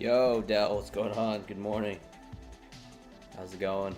Yo, Dell, what's going on? Good morning. How's it going?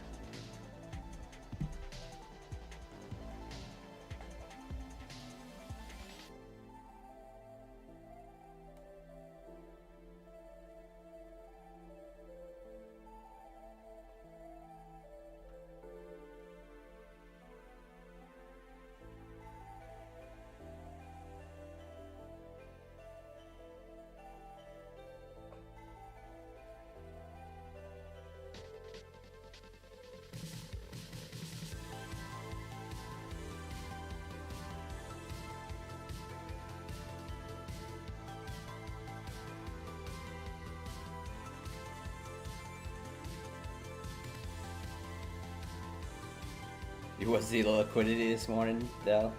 You was the liquidity this morning, Dell?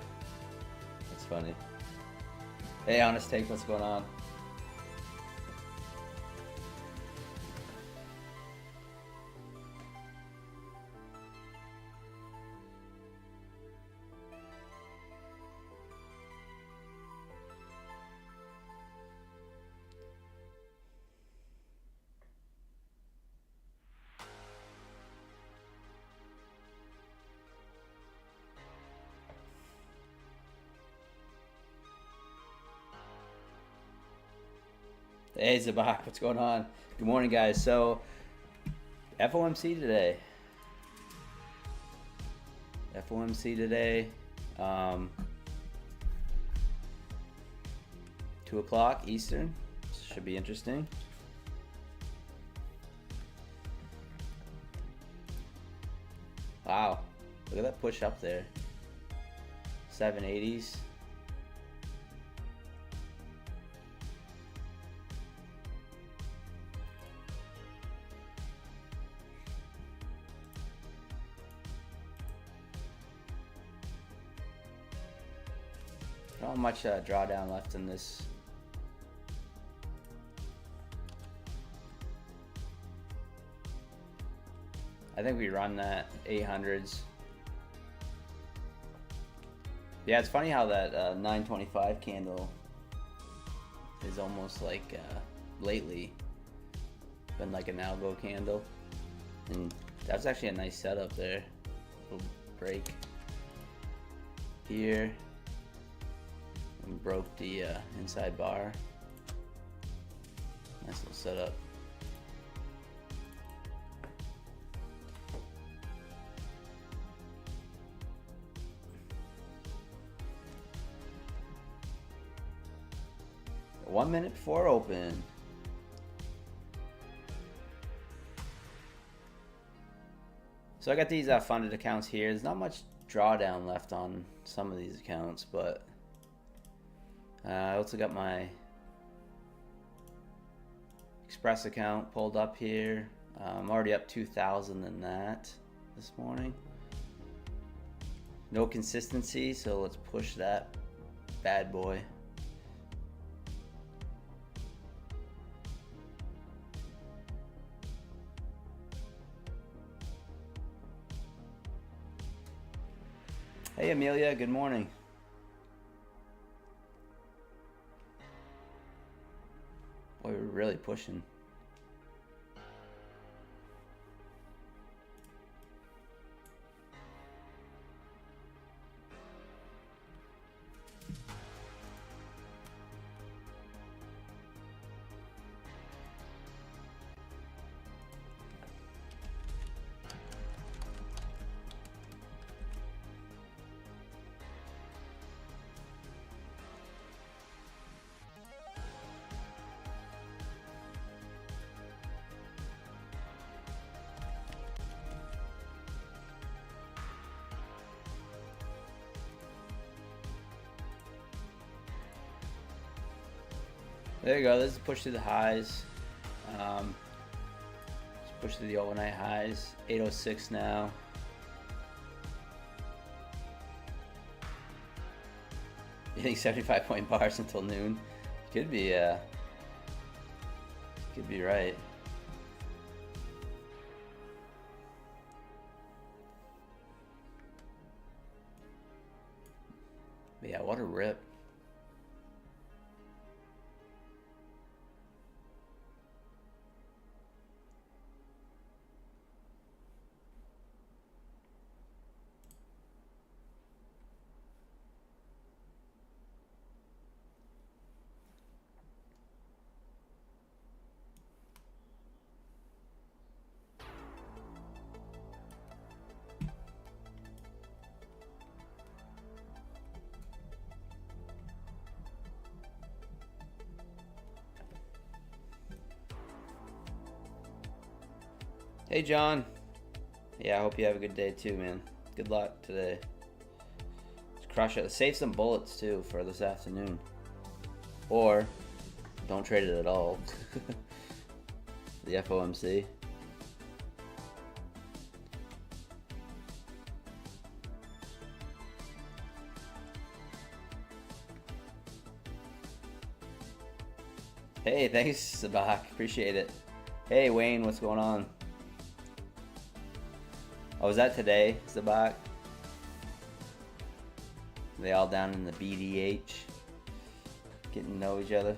That's funny. Hey, Honest Take, what's going on? Hey, Zabak, what's going on? Good morning, guys. So, FOMC today. FOMC today. 2 o'clock Eastern. Should be interesting. Wow. Look at that push up there. 780s. Not much drawdown left in this. I think we run that 800s. Yeah, it's funny how that 925 candle is almost like lately been like an algo candle, and that's actually a nice setup there. Little break here. And broke the inside bar. Nice little setup. One minute before open. So I got these funded accounts here. There's not much drawdown left on some of these accounts, but I also got my Express account pulled up here. I'm already up 2,000 in that this morning. No consistency, so let's push that bad boy. Hey Amelia, good morning. Boy, we're really pushing. There you go. This is push through the highs. Let's push through the overnight highs. 806 now. Hitting 75-point bars until noon. Could be right. But yeah, what a rip. – Hey, John. Yeah, I hope you have a good day too, man. Good luck today. Just crush it. Save some bullets too for this afternoon. Or don't trade it at all. The FOMC. Hey, thanks, Sabak. Appreciate it. Hey, Wayne, what's going on? Oh, was that today, Sabak? They all down in the BDH, getting to know each other.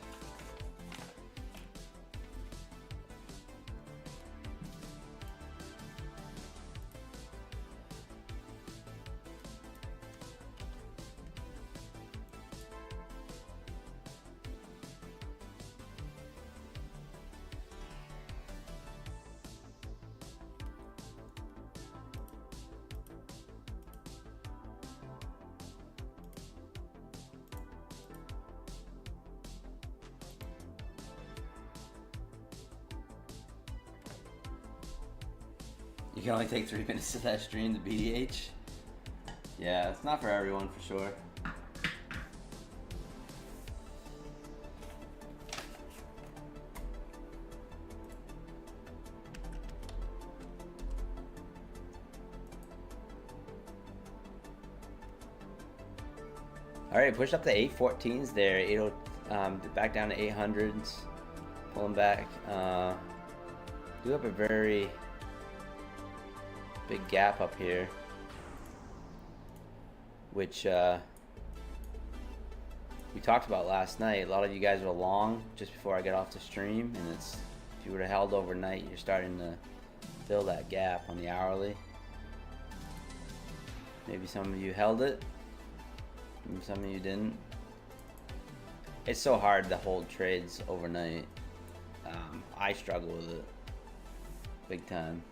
You can only take 3 minutes of that stream to BDH. Yeah, it's not for everyone for sure. Alright, push up to 814s there. 80, back down to 800s. Pulling back. Do have a very big gap up here, which we talked about last night. A lot of you guys were long just before I got off the stream, and it's, if you would have held overnight, you're starting to fill that gap on the hourly. Maybe some of you held it, maybe some of you didn't. It's so hard to hold trades overnight. I struggle with it big time.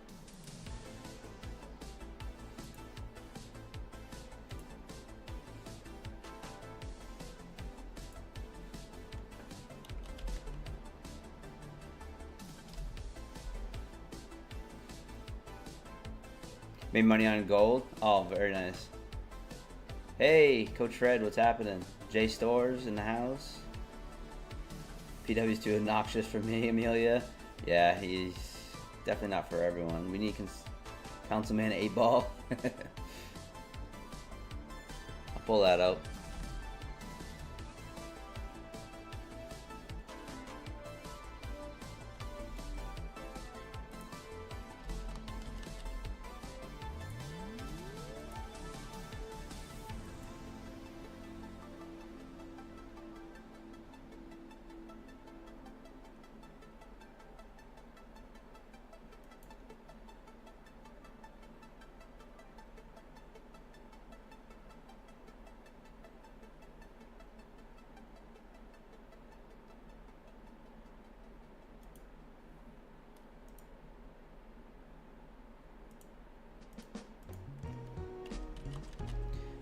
Made money on gold. Oh, very nice. Hey, Coach Fred, what's happening? J Stores in the house. PW's too obnoxious for me, Amelia. Yeah, he's definitely not for everyone. We need Councilman 8-Ball. I'll pull that out.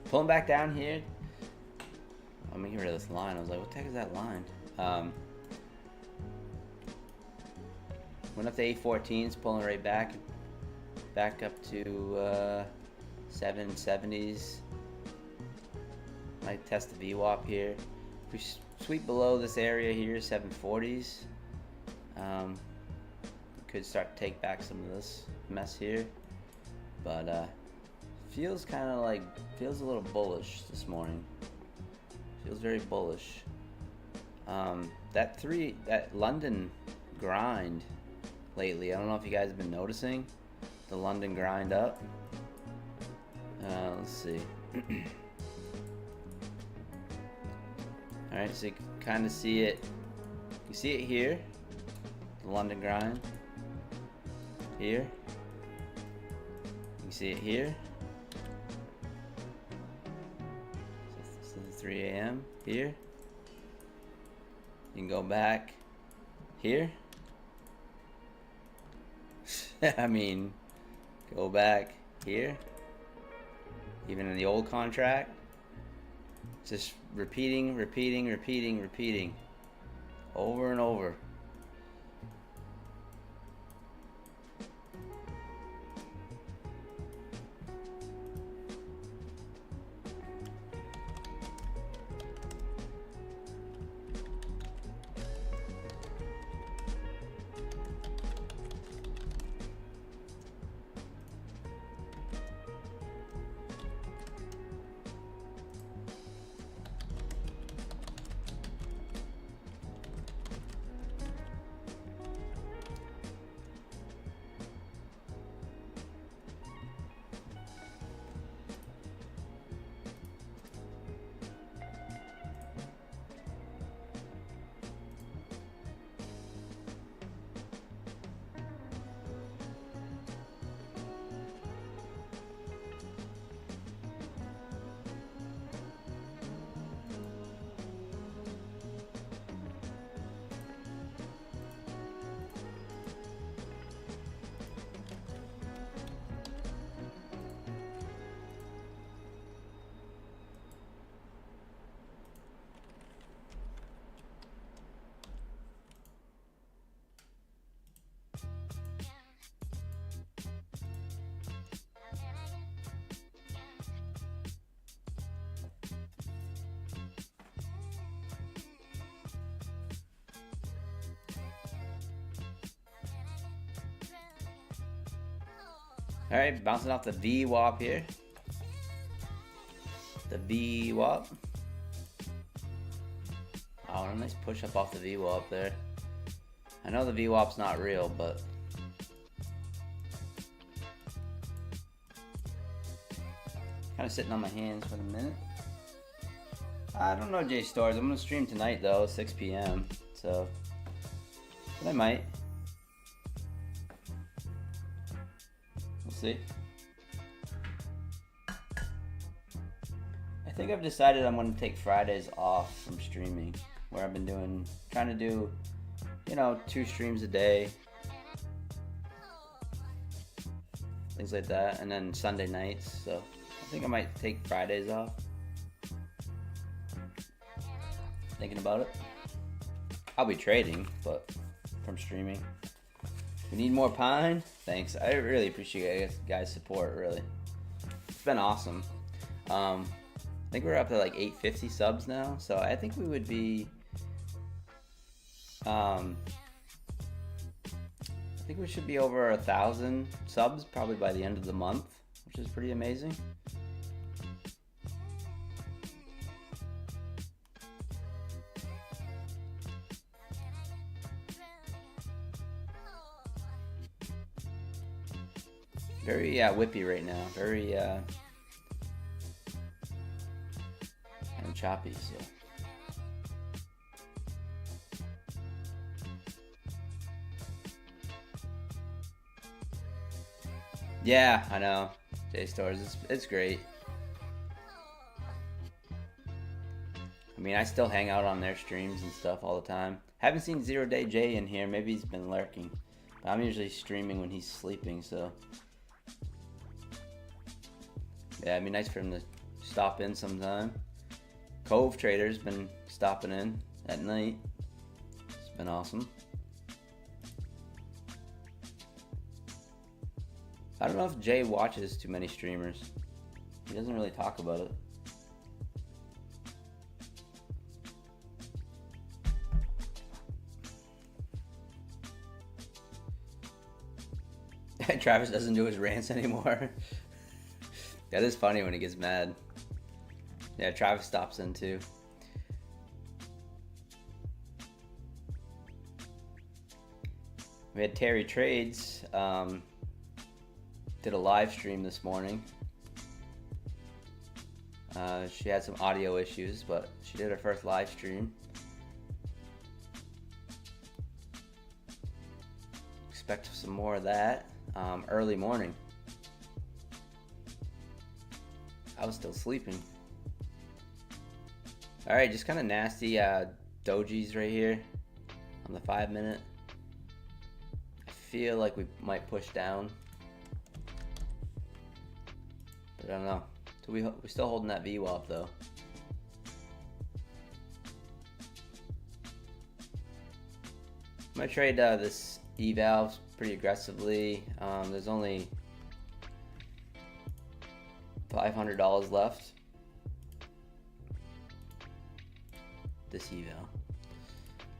Pulling back down here. I'm gonna get rid of this line. I was like, what the heck is that line? Went up to 814s, pulling right back up to 770s. Might test the VWAP here. If we sweep below this area here, 740s, we could start to take back some of this mess here. But feels kind of like, feels a little bullish this morning. Feels very bullish. That London grind lately, I don't know if you guys have been noticing the London grind up. Let's see. Alright, so you can kind of see it. You see it here, the London grind. Here. You can see it here. 3 a.m. here. You can go back here. I mean, go back here. Even in the old contract. Just repeating. Over and over. Alright, bouncing off the VWAP here. The VWAP. Oh, a nice push up off the VWAP there. I know the VWAP's not real, but kind of sitting on my hands for the minute. I don't know, J Stars. I'm gonna stream tonight though, 6 p.m. So, but I might. We'll see. I think I've decided I'm gonna take Fridays off from streaming, where I've been trying to do, 2 streams a day, things like that, and then Sunday nights. So I think I might take Fridays off. Thinking about it. I'll be trading, but from streaming. We need more pine. Thanks. I really appreciate you guys' support. Really, it's been awesome. I think we're up to like 850 subs now, so I think we would be. I think we should be over 1,000 subs probably by the end of the month, which is pretty amazing. Very whippy right now. Very kind of choppy. So. Yeah, I know. J-Stars, it's great. I mean, I still hang out on their streams and stuff all the time. Haven't seen 0 Day J in here. Maybe he's been lurking. But I'm usually streaming when he's sleeping, so. Yeah, it'd be nice for him to stop in sometime. Cove Trader's been stopping in at night. It's been awesome. I don't know if Jay watches too many streamers. He doesn't really talk about it. Travis doesn't do his rants anymore. That is funny when he gets mad. Yeah, Travis stops in too. We had Terry Trades. Did a live stream this morning. She had some audio issues, but she did her first live stream. Expect some more of that early morning. I was still sleeping. Alright, just kind of nasty dojis right here on the 5 minute. I feel like we might push down. But I don't know. So we're still holding that VWAP though. I'm going to trade this eval pretty aggressively. There's only $500 left. This eval.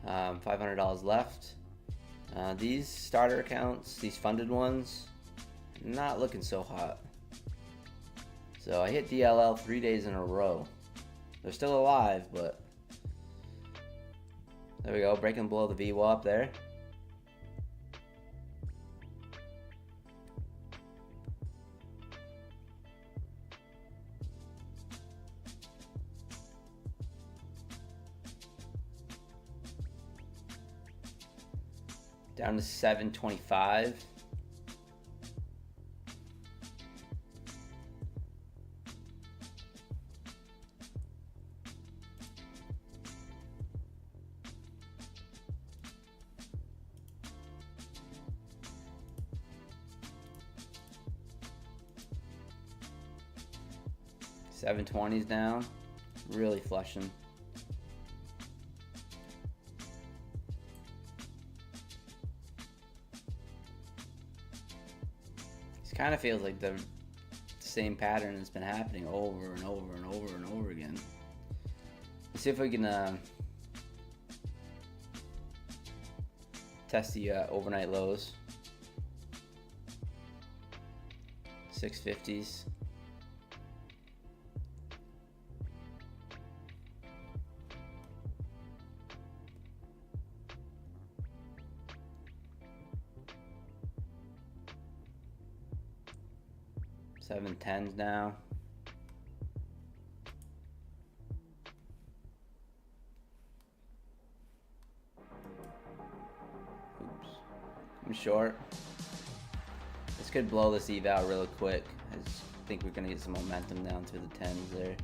$500 left. These starter accounts, these funded ones, not looking so hot. So I hit DLL 3 days in a row. They're still alive, but there we go, breaking below the VWAP there. Down to 725. $720's down, really flushing. It kind of feels like the same pattern has been happening over and over and over and over again. Let's see if we can test the overnight lows. 650s. $710s now. Oops. I'm short. This could blow this EV out real quick. I just think we're gonna get some momentum down through the 10s there.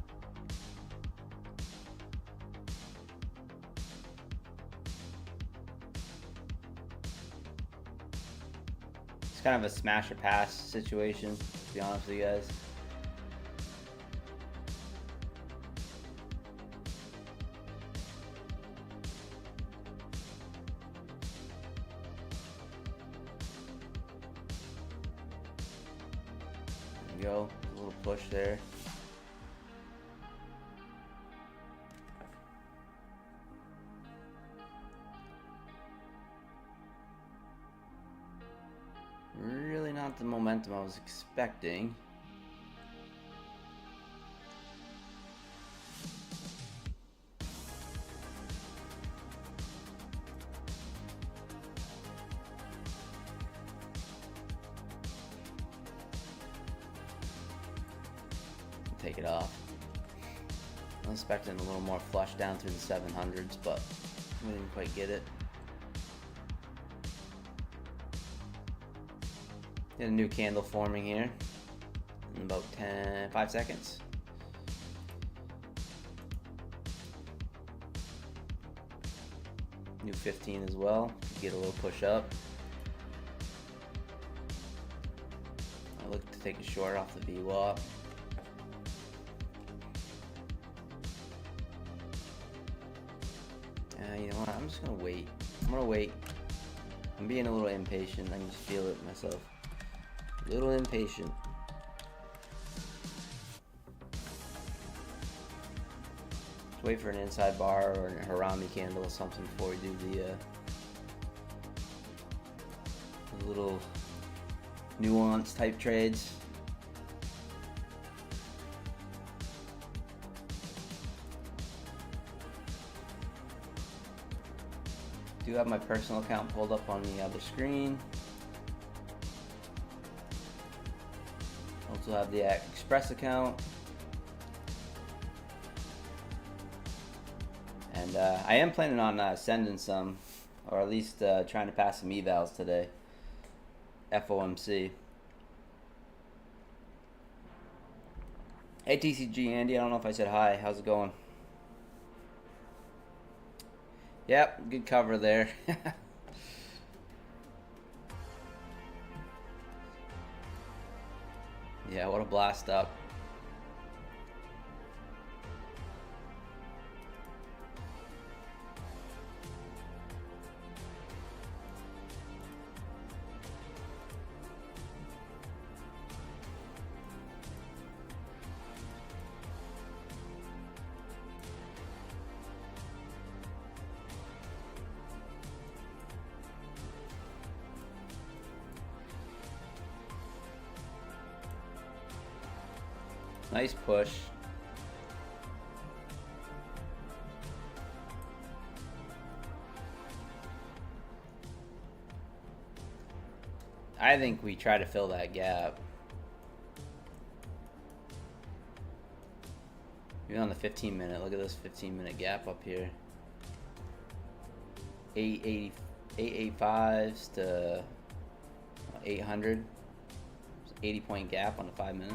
It's kind of a smash or pass situation, to be honest with you guys. There we go, a little push there. Really not the momentum I was expecting. Take it off. I was expecting a little more flush down through the 700s, but we didn't quite get it. Get a new candle forming here in about 5 seconds. New 15 as well. Get a little push up. I look to take a short off the VWAP. You know what? I'm just gonna wait. I'm gonna wait. I'm being a little impatient. I can just feel it myself. A little impatient. Just wait for an inside bar or a harami candle or something before we do the little nuance type trades. Do have my personal account pulled up on the other screen. Also have the Express account. And I am planning on sending some, or at least trying to pass some evals today. FOMC. Hey TCG Andy, I don't know if I said hi. How's it going? Yep, good cover there. Yeah, what a blast up. Nice push. I think we try to fill that gap. Even on the 15-minute, look at this 15-minute gap up here. 885s to 800. 80-point gap on the 5-minute.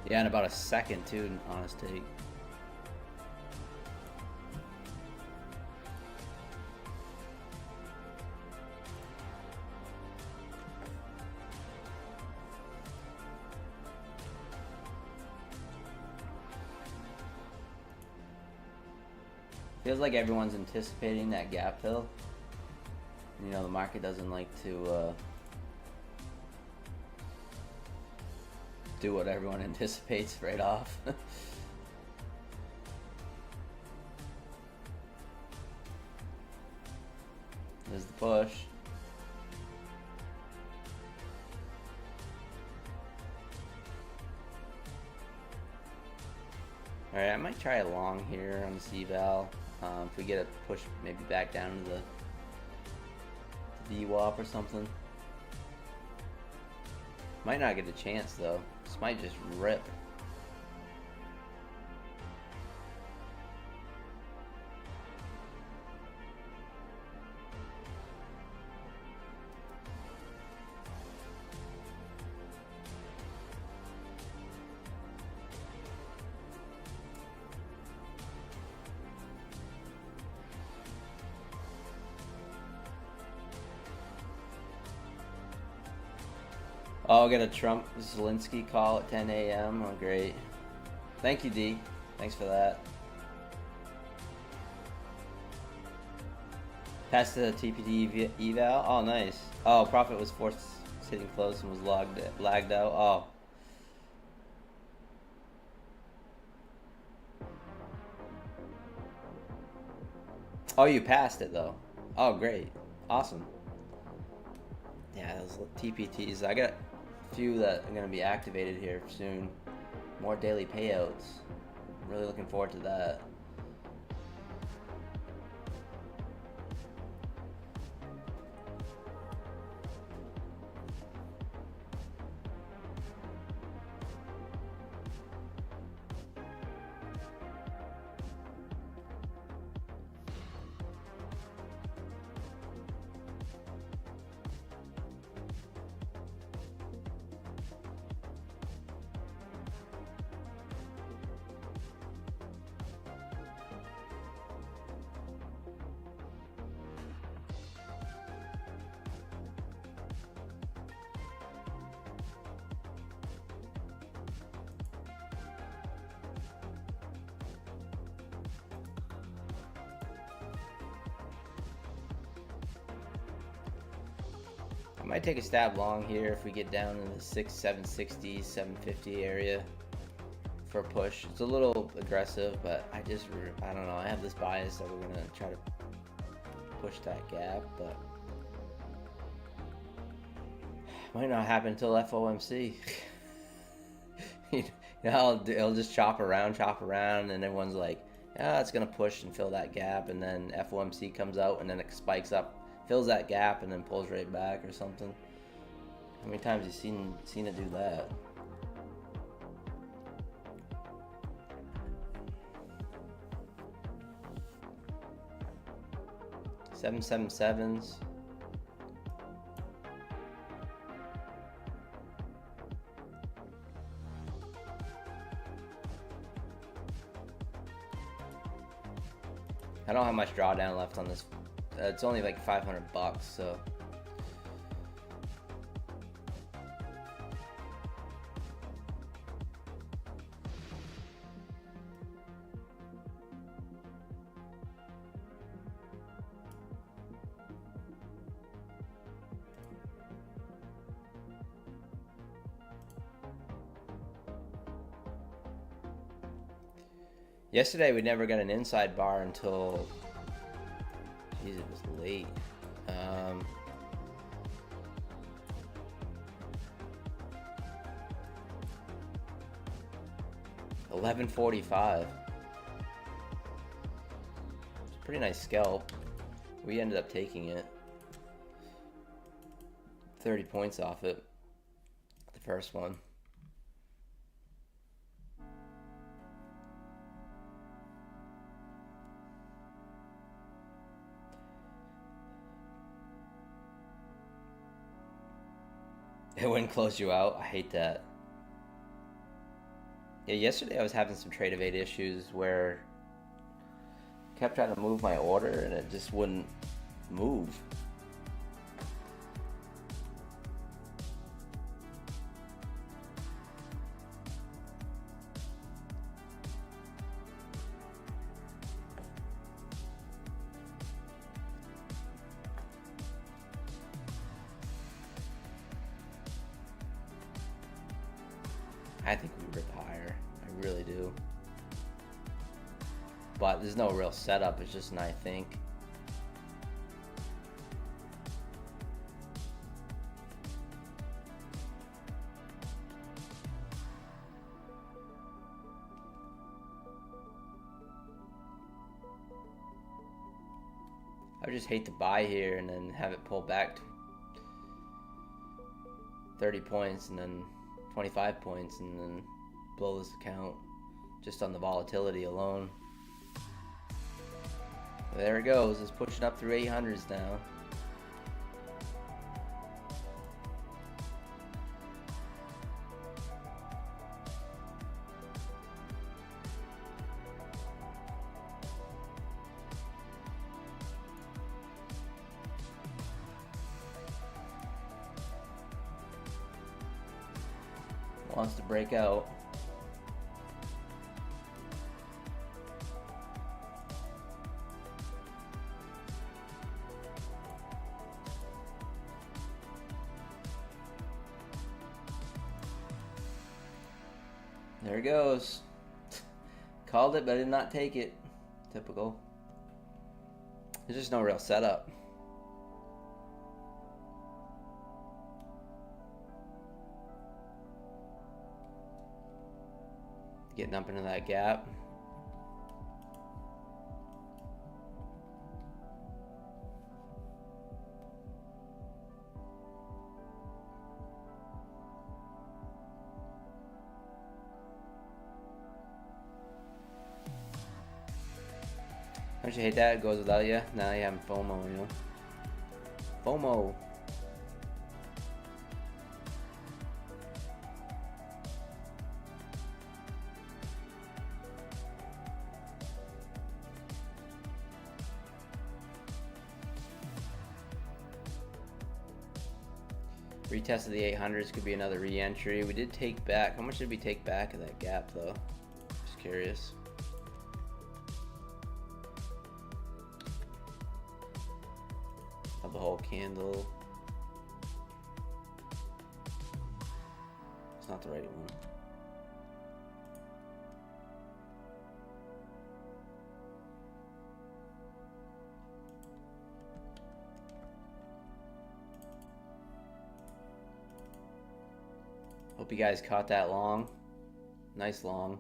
Yeah, in about a second too, honest take. Feels like everyone's anticipating that gap fill. You know, the market doesn't like to do what everyone anticipates right off. There's the push. Alright, I might try a long here on the C-Val. If we get a push maybe back down to the VWAP or something. Might not get a chance though. This might just rip. Oh, I'll get a Trump Zelensky call at 10 a.m. Oh, great. Thank you, D. Thanks for that. Passed the TPD eval. Oh, nice. Oh, Profit was forced sitting close and was lagged out. Oh. Oh, you passed it though. Oh, great. Awesome. Yeah, those TPTs. I got a few that are going to be activated here soon. More daily payouts. Really looking forward to that. I might take a stab long here if we get down in the 760, 750 area for a push. It's a little aggressive, but I don't know. I have this bias that we're going to try to push that gap, but might not happen until FOMC. You know, it'll just chop around, and everyone's like, yeah, it's going to push and fill that gap, and then FOMC comes out, and then it spikes up, fills that gap, and then pulls right back or something. How many times have you seen it do that? Seven, 7s. I don't have much drawdown left on this. It's only like $500, so. Yesterday we never got an inside bar until, geez, it was late. 11:45. It's a pretty nice scalp. We ended up taking it. 30 points off it. The first one. It wouldn't close you out. I hate that. Yeah, yesterday I was having some trade evade issues where I kept trying to move my order and it just wouldn't move. I think we rip higher. I really do. But there's no real setup. It's just an I think. I would just hate to buy here and then have it pull back to 30 points and then 25 points and then blow this account just on the volatility alone. There it goes. It's pushing up through 800s now. Wants to break out. There it goes. Called it, but I did not take it. Typical. There's just no real setup. Getting up into that gap. Don't you hate that? It goes without you. Now you have FOMO, you know? FOMO. Retest of the 800s could be another re-entry. We did take back. How much did we take back of that gap, though? Just curious. Of the whole candle. It's not the right one. Hope you guys caught that long. Nice long.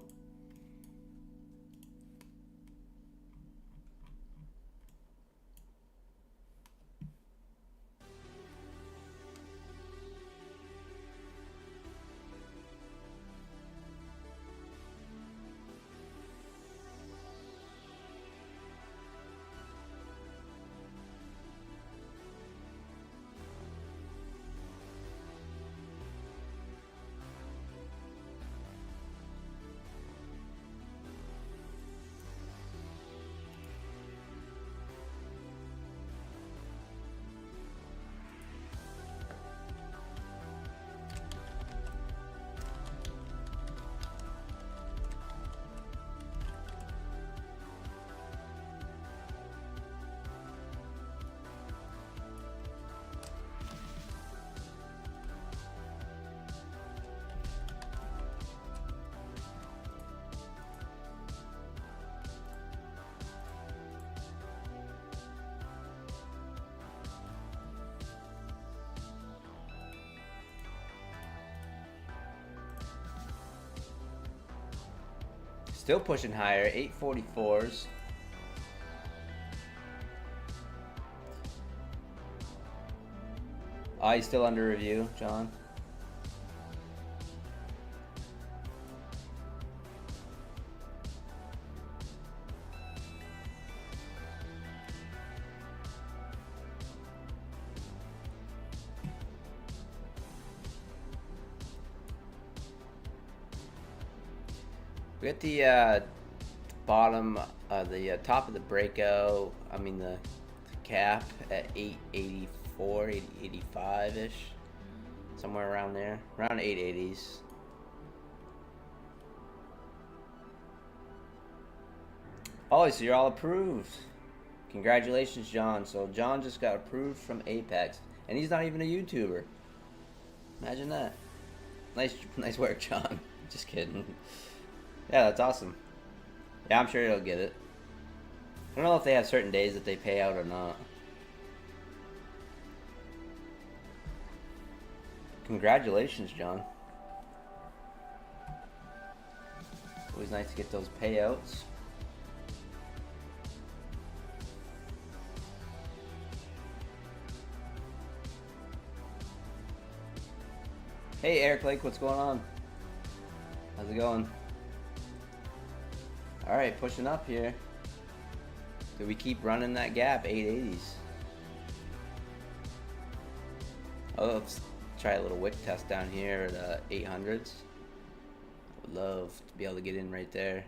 Still pushing higher, 844s. Oh, he's still under review, John. We got the bottom, the top of the breakout, I mean the cap at 884, 885-ish. Somewhere around there, around 880s. Oh, so you're all approved. Congratulations, John. So John just got approved from Apex, and he's not even a YouTuber. Imagine that. Nice work, John. Just kidding. Yeah, that's awesome. Yeah, I'm sure he'll get it. I don't know if they have certain days that they pay out or not. Congratulations, John. Always nice to get those payouts. Hey Eric Lake, what's going on? How's it going? Alright, pushing up here. Do we keep running that gap? 880s. Oh, let's try a little wick test down here at 800s. I would love to be able to get in right there.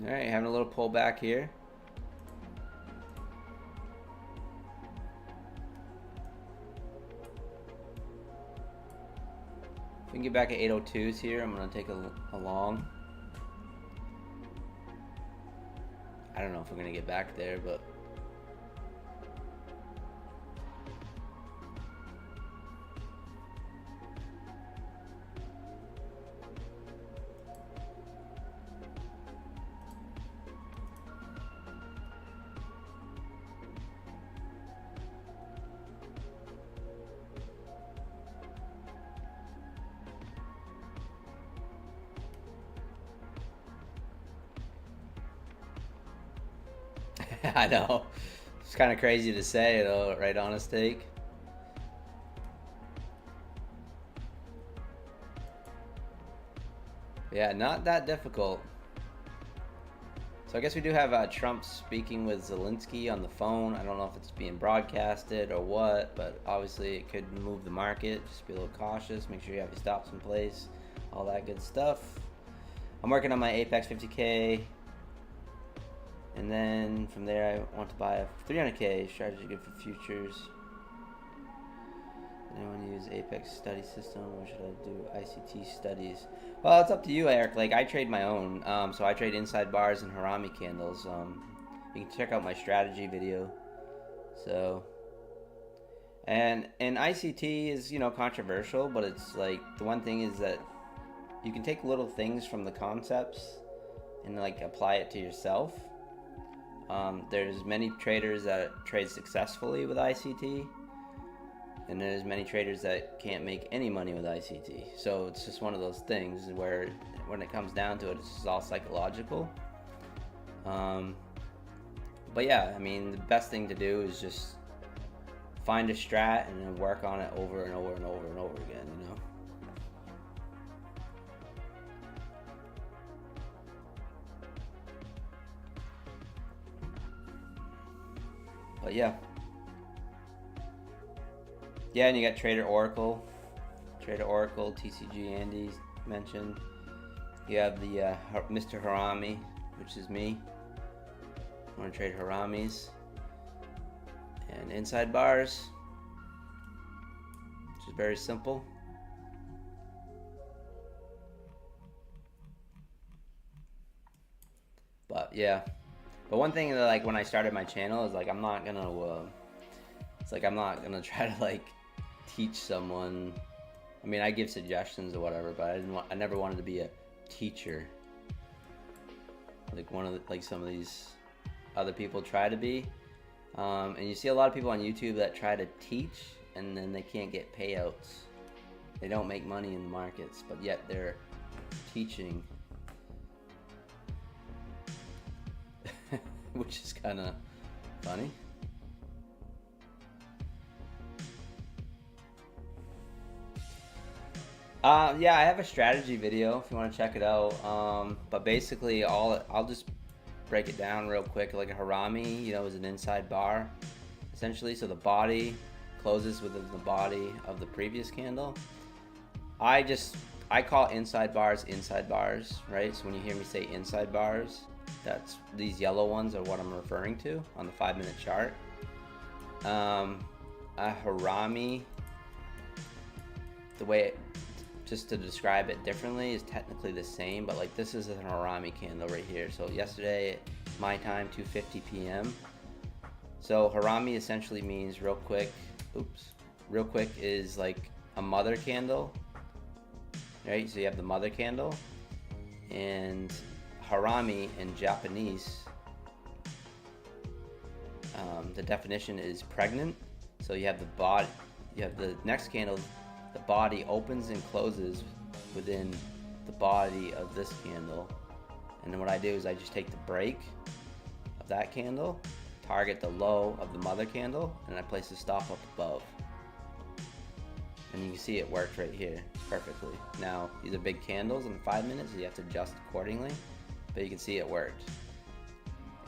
Alright, having a little pullback here. If we can get back at 802s here, I'm going to take a long. I don't know if we're going to get back there, but I know. It's kind of crazy to say, though, right on a stake. Yeah, not that difficult. So I guess we do have Trump speaking with Zelensky on the phone. I don't know if it's being broadcasted or what, but obviously it could move the market. Just be a little cautious. Make sure you have your stops in place. All that good stuff. I'm working on my Apex 50K. And then from there, I want to buy a 300K strategy good for futures. Anyone use Apex study system, or should I do ICT studies? Well, it's up to you, Eric. Like, I trade my own. So I trade inside bars and Harami candles. You can check out my strategy video. So, and ICT is, you know, controversial, but it's like, the one thing is that you can take little things from the concepts and like apply it to yourself. There's many traders that trade successfully with ICT, and there's many traders that can't make any money with ICT. So it's just one of those things where when it comes down to it, it's just all psychological. But yeah, I mean, the best thing to do is just find a strat and then work on it over and over and over and over again, you know? But yeah. Yeah, and you got Trader Oracle, TCG Andy's mentioned. You have the Mr. Harami, which is me. I want to trade Haramis. And inside bars, which is very simple. But yeah. But one thing that, like, when I started my channel is like I'm not gonna try to like teach someone. I mean, I give suggestions or whatever, but I never wanted to be a teacher. Like some of these other people try to be. And you see a lot of people on YouTube that try to teach and then they can't get payouts. They don't make money in the markets, but yet they're teaching. Which is kind of funny. Yeah, I have a strategy video if you want to check it out. But basically, I'll just break it down real quick. Like a Harami, you know, is an inside bar, essentially. So the body closes within the body of the previous candle. I call inside bars, right? So when you hear me say inside bars, that's these yellow ones are what I'm referring to on the 5-minute chart. A Harami, the way just to describe it differently, is technically the same, but like this is an Harami candle right here. So yesterday, my time, 2:50 p.m. So Harami essentially means real quick is like a mother candle, right? So you have the mother candle, and Harami in Japanese The definition is pregnant. So you have the body, you have the next candle, the body opens and closes within the body of this candle. And then what I do is I just take the break of that candle, target the low of the mother candle, and I place the stop up above. And you can see it worked right here perfectly. Now, these are big candles in 5 minutes, so you have to adjust accordingly, but you can see it worked.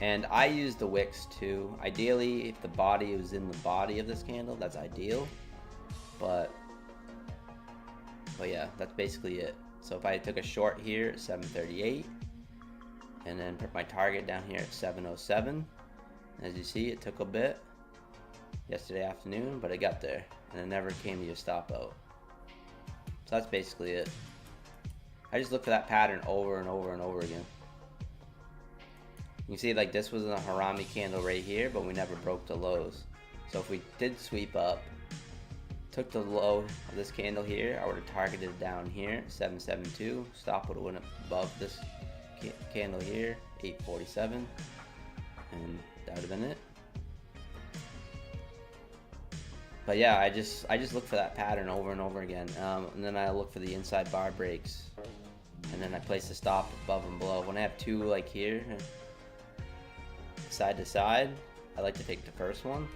And I use the wicks too. Ideally, if the body was in the body of this candle, that's ideal. But yeah, that's basically it. So if I took a short here at 7:38, and then put my target down here at 7:07, as you see, it took a bit yesterday afternoon, but it got there, and it never came to a stop out. So that's basically it. I just look for that pattern over and over and over again. You can see like this was a harami candle right here, but we never broke the lows. So if we did sweep up, took the low of this candle here, I would have targeted it down here, 772. Stop would have went above this candle here, 847, and that would have been it. But yeah, I just look for that pattern over and over again, and then I look for the inside bar breaks, and then I place the stop above and below. When I have two like here, side to side, I like to take the first one,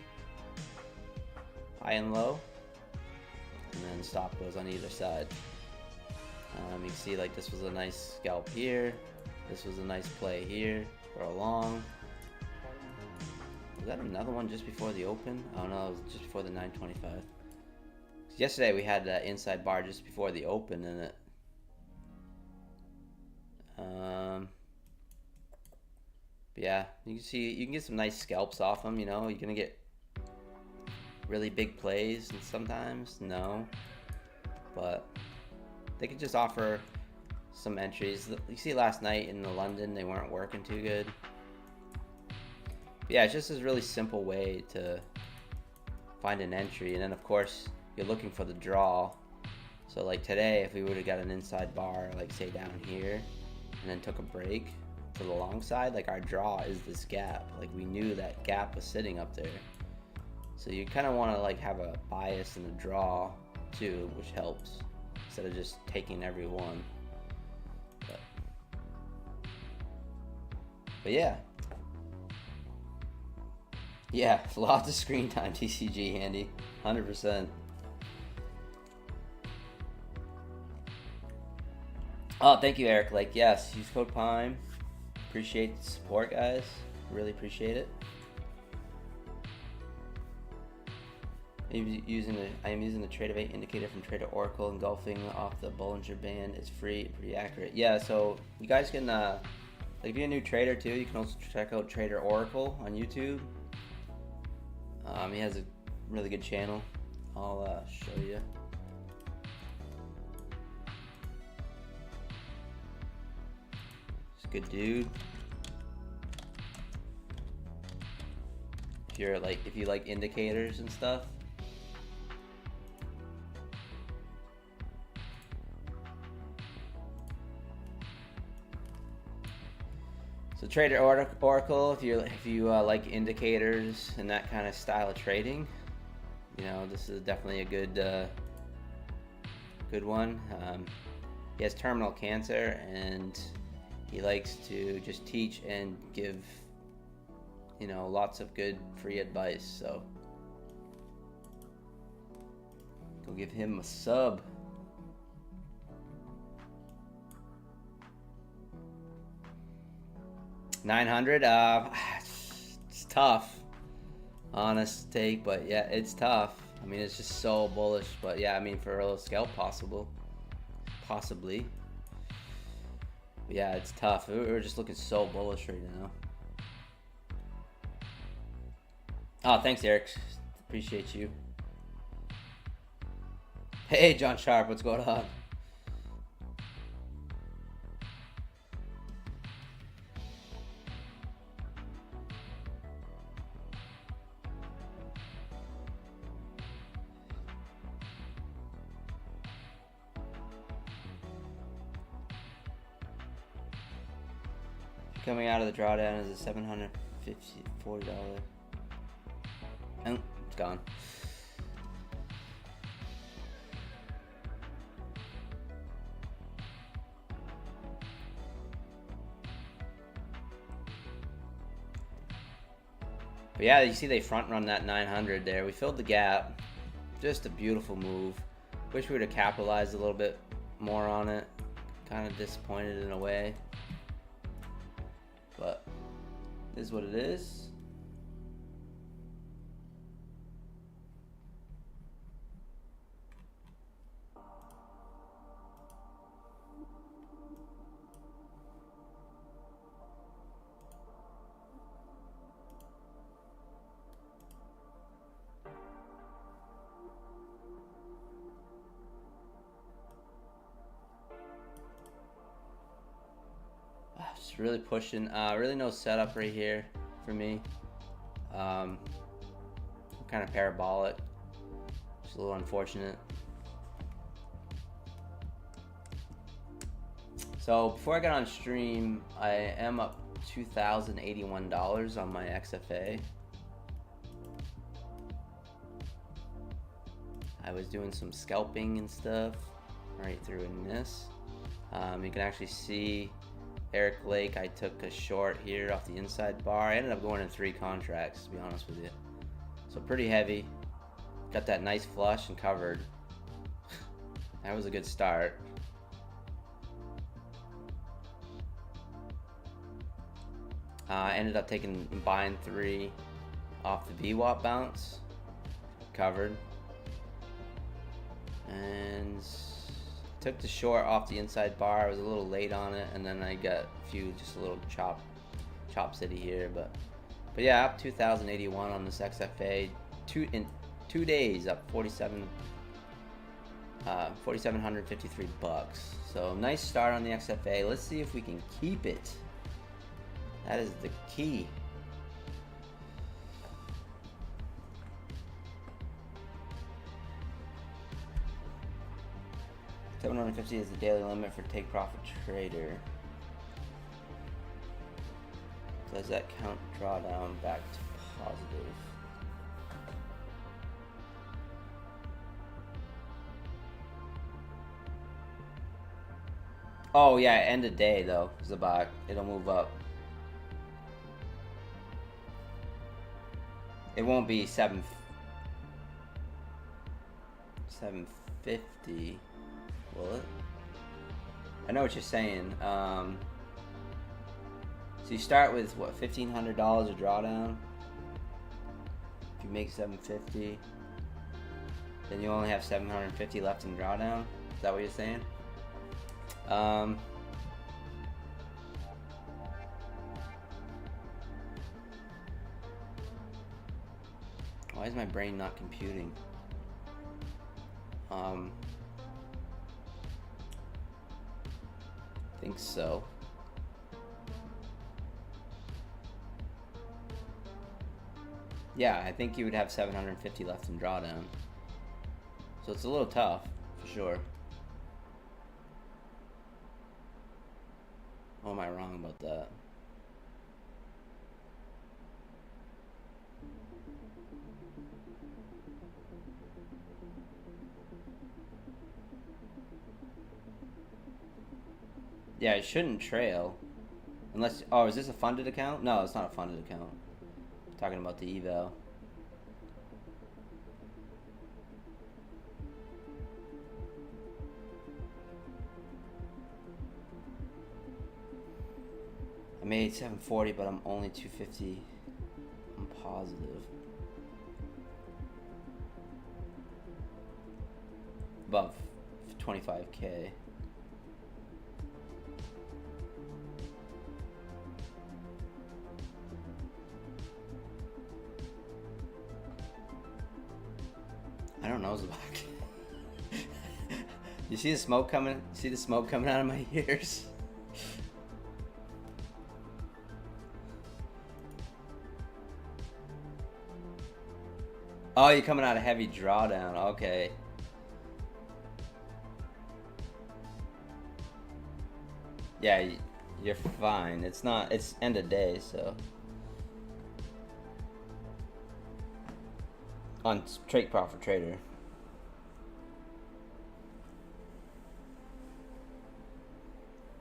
high and low, and then stop goes on either side. You can see like this was a nice scalp here, this was a nice play here for a long. Was that another one just before the open? Oh no, it was just before the 925. Yesterday we had that inside bar just before the open in it. Yeah, you can see, you can get some nice scalps off them, you know. You're gonna get really big plays, and sometimes no, but they could just offer some entries. You see last night in the London, they weren't working too good. But yeah, it's just a really simple way to find an entry, and then of course you're looking for the draw. So like today, if we would have got an inside bar, like say down here, and then took a break to the long side, like our draw is this gap. Like we knew that gap was sitting up there. So you kind of want to like have a bias in the draw too, which helps, instead of just taking every one. But yeah. Yeah, lots of screen time, TCG, Handy. 100%. Oh, thank you, Eric. Like, yes, use code PIME. Appreciate the support, guys. Really appreciate it. I am using the Trade of 8 indicator from Trader Oracle, engulfing off the Bollinger Band. It's free and pretty accurate. Yeah, so you guys can, like if you're a new trader too, you can also check out Trader Oracle on YouTube. He has a really good channel. I'll show you. He's a good dude. If you like indicators and stuff. So Trader Oracle, if you like indicators and that kind of style of trading, you know, this is definitely a good one. He has terminal cancer, and he likes to just teach and give, you know, lots of good free advice. So go give him a sub. $900, it's tough, honest take, but yeah, it's tough. I mean, it's just so bullish, but yeah, I mean, for a little scalp, possibly. But yeah, it's tough. We're just looking so bullish right now. Oh, thanks, Eric. Appreciate you. Hey, John Sharp, what's going on? Coming out of the drawdown is a $740. And it's gone. But yeah, you see they front run that 900 there. We filled the gap. Just a beautiful move. Wish we would have capitalized a little bit more on it. Kind of disappointed in a way. But this is what it is. Just really pushing. Really no setup right here for me. Kind of parabolic. Just a little unfortunate. So before I got on stream, I am up $2,081 on my XFA. I was doing some scalping and stuff right through in this. You can actually see Eric Lake. I took a short here off the inside bar. I ended up going in 3 contracts, to be honest with you. So pretty heavy. Got that nice flush and covered. That was a good start. I ended up buying 3 off the VWAP bounce. Covered. And took the short off the inside bar. I was a little late on it, and then I got just a little chop city here, but yeah, up 2,081 on this XFA. In 2 days, up 4,753 bucks. So nice start on the XFA. Let's see if we can keep it. That is the key. $750 is the daily limit for take profit trader. Does that count drawdown back to positive? Oh yeah, end of day though, Zabak. It'll move up. It won't be 750. Will it? I know what you're saying. So you start with what, $1,500 a drawdown. If you make 750, then you only have 750 left in drawdown. Is that what you're saying? Why is my brain not computing? I think so. Yeah, I think you would have 750 left in drawdown. So it's a little tough, for sure. Oh, am I wrong about that? Yeah, it shouldn't trail. Unless, oh, is this a funded account? No, it's not a funded account. I'm talking about the eval. I made 740, but I'm only 250. I'm positive. Above 25K. I don't know, Zabak. You see the smoke coming? See the smoke coming out of my ears? Oh, you're coming out of heavy drawdown. Okay. Yeah, you're fine. It's not. It's end of day, so. on Trade Profit Trader.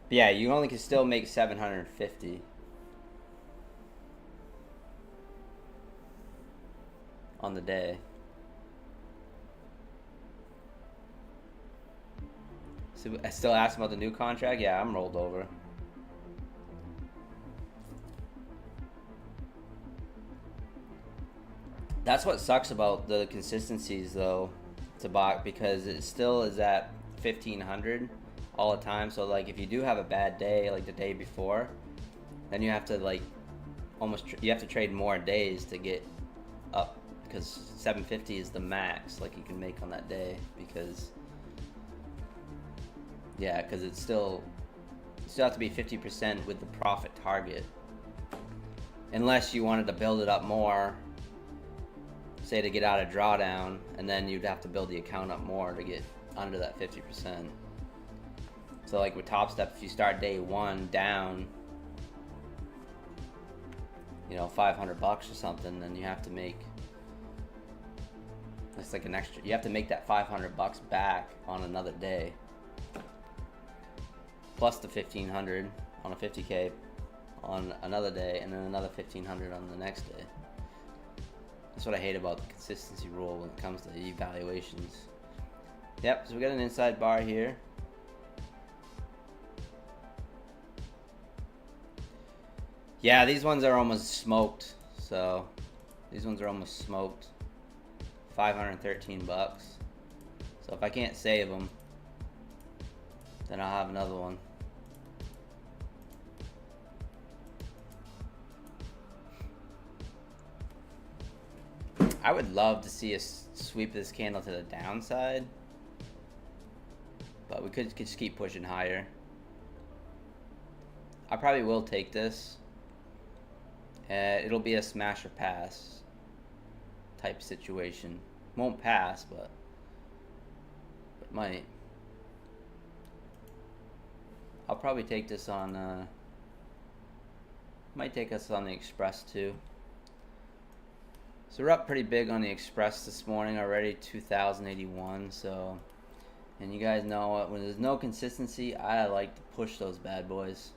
But yeah, you only can still make 750 on the day. So I still ask about the new contract. Yeah, I'm rolled over. That's what sucks about the consistencies, though, to bot, because it still is at 1500 all the time. So like, if you do have a bad day, like the day before, then you have to like you have to trade more days to get up, because 750 is the max like you can make on that day. Because yeah, because it's still you still have to be 50% with the profit target, unless you wanted to build it up more, say to get out of drawdown, and then you'd have to build the account up more to get under that 50%. So like with Top Step, if you start day one down, you know, $500 or something, then you have to make, it's like an extra, you have to make that $500 back on another day, plus the 1500 on a 50K on another day, and then another 1500 on the next day. That's what I hate about the consistency rule when it comes to evaluations. Yep, so we got an inside bar here. Yeah, these ones are almost smoked. So these ones are almost smoked. 513 bucks. So if I can't save them, then I'll have another one. I would love to see us sweep this candle to the downside, but we could just keep pushing higher. I probably will take this. It'll be a smash or pass type situation. Won't pass, but might. I'll probably take this on, might take us on the Express too. So we're up pretty big on the Express this morning already, 2,081. So, and you guys know when there's no consistency, I like to push those bad boys.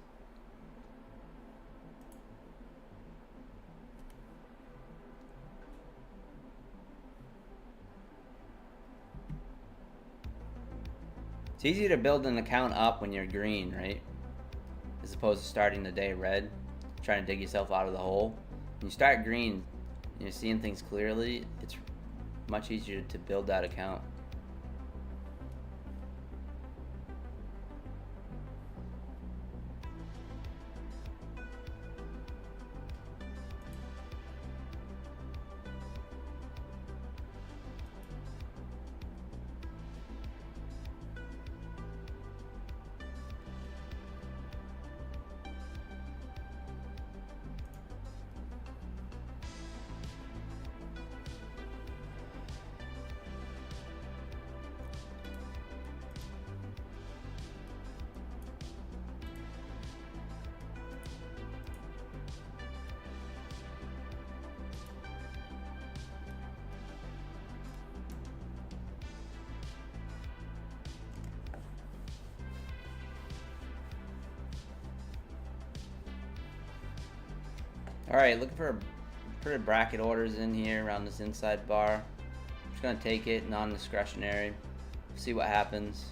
It's easy to build an account up when you're green, right? As opposed to starting the day red, trying to dig yourself out of the hole. When you start green, and you're seeing things clearly, it's much easier to build that account. Alright, looking for bracket orders in here around this inside bar. I'm just going to take it, non-discretionary, see what happens.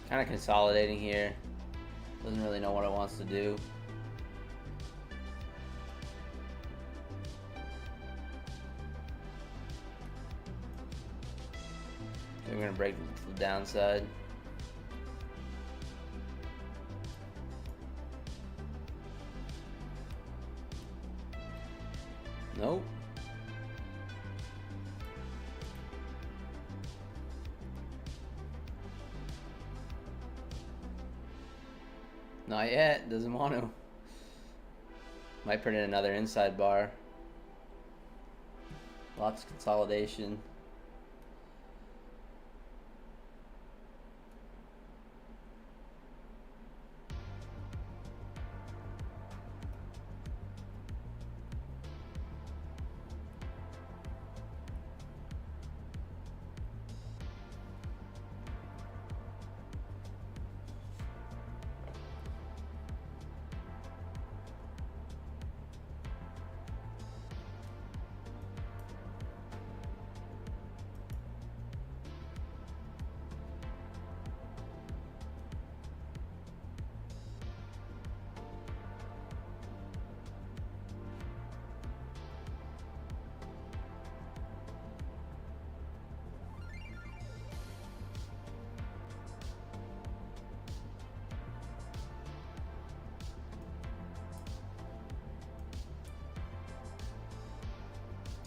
Kind of consolidating here. Doesn't really know what it wants to do. We're gonna break the downside. Nope. Not yet. Doesn't want to. Might put in another inside bar. Lots of consolidation.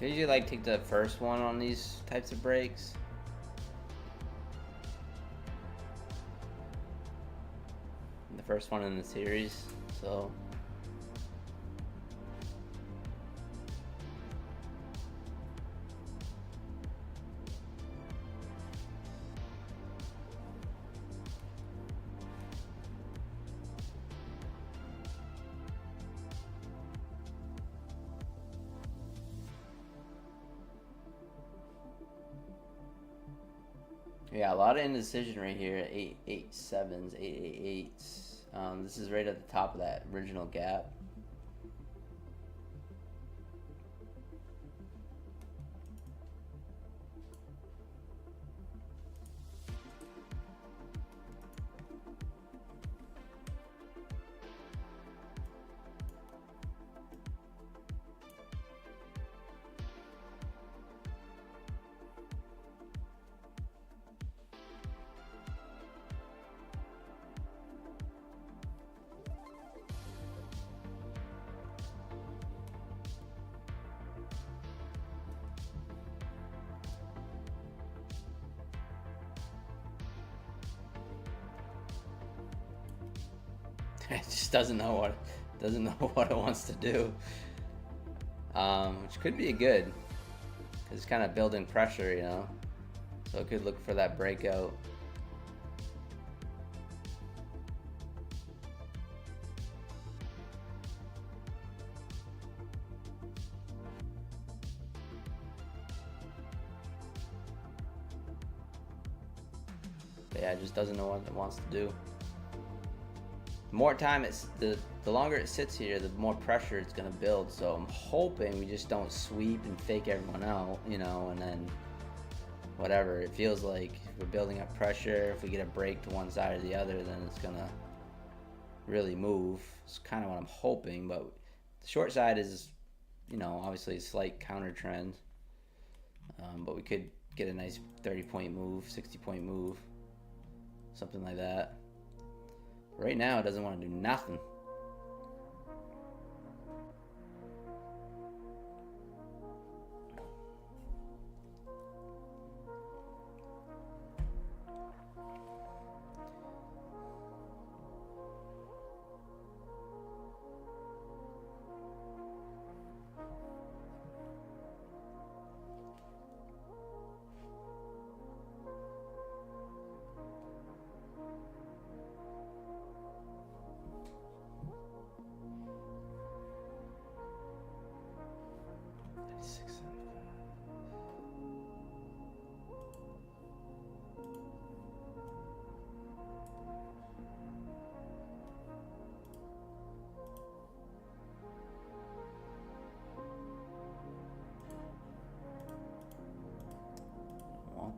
I usually like take the first one on these types of breaks. The first one in the series, so. Yeah, a lot of indecision right here. 887s, 888s. This is right at the top of that original gap. It just doesn't know what it wants to do, which could be good because it's kind of building pressure, you know. So it could look for that breakout. But yeah, it just doesn't know what it wants to do. More time the longer it sits here, the more pressure it's gonna build. So I'm hoping we just don't sweep and fake everyone out, you know, and then whatever. It feels like we're building up pressure. If we get a break to one side or the other, then it's gonna really move. It's kind of what I'm hoping, but the short side is, you know, obviously a slight counter trend. But we could get a nice 30-point move, 60-point move, something like that. Right now, it doesn't want to do nothing.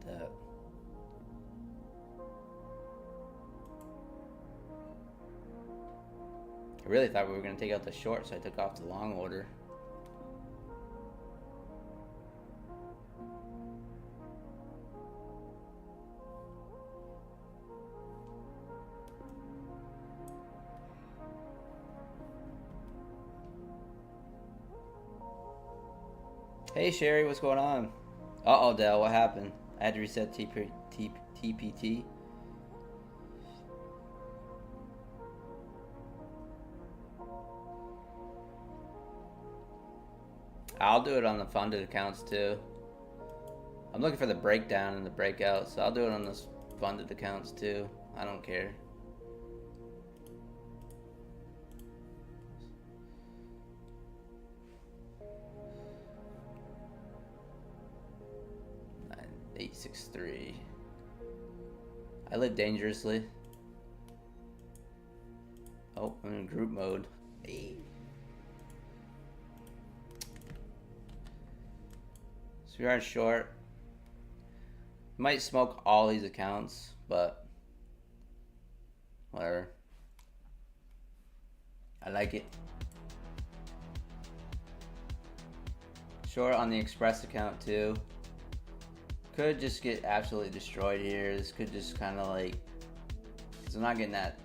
That. I really thought we were going to take out the short, so I took off the long order. Hey Sherry, what's going on? Uh-oh, Dell, what happened? I had to reset TPT. I'll do it on the funded accounts too. I'm looking for the breakdown and the breakout, so I'll do it on the funded accounts too. I don't care. Nine, 863. I live dangerously. Oh, I'm in group mode. Hey. So we are short. Might smoke all these accounts, but whatever. I like it. Short on the Express account too. Could just get absolutely destroyed here. This could just kind of like, because I'm not getting that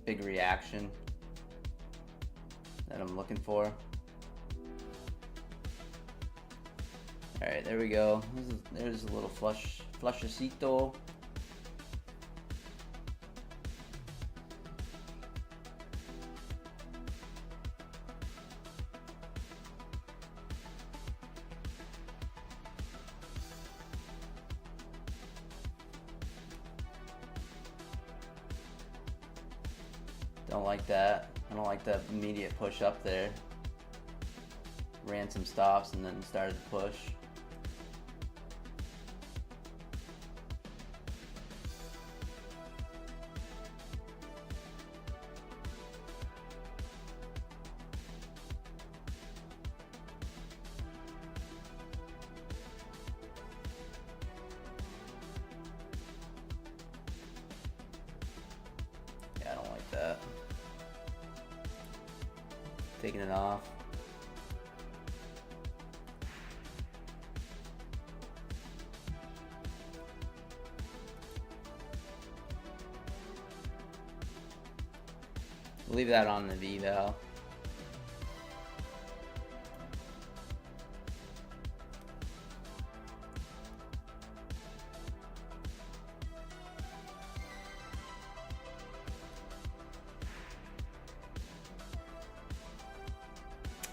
big reaction that I'm looking for. All right, there we go. There's a little flushacito. Don't like that. I don't like the immediate push up there. Ran some stops and then started to push. Yeah, I don't like that. Taking it off. Leave that on the V-val.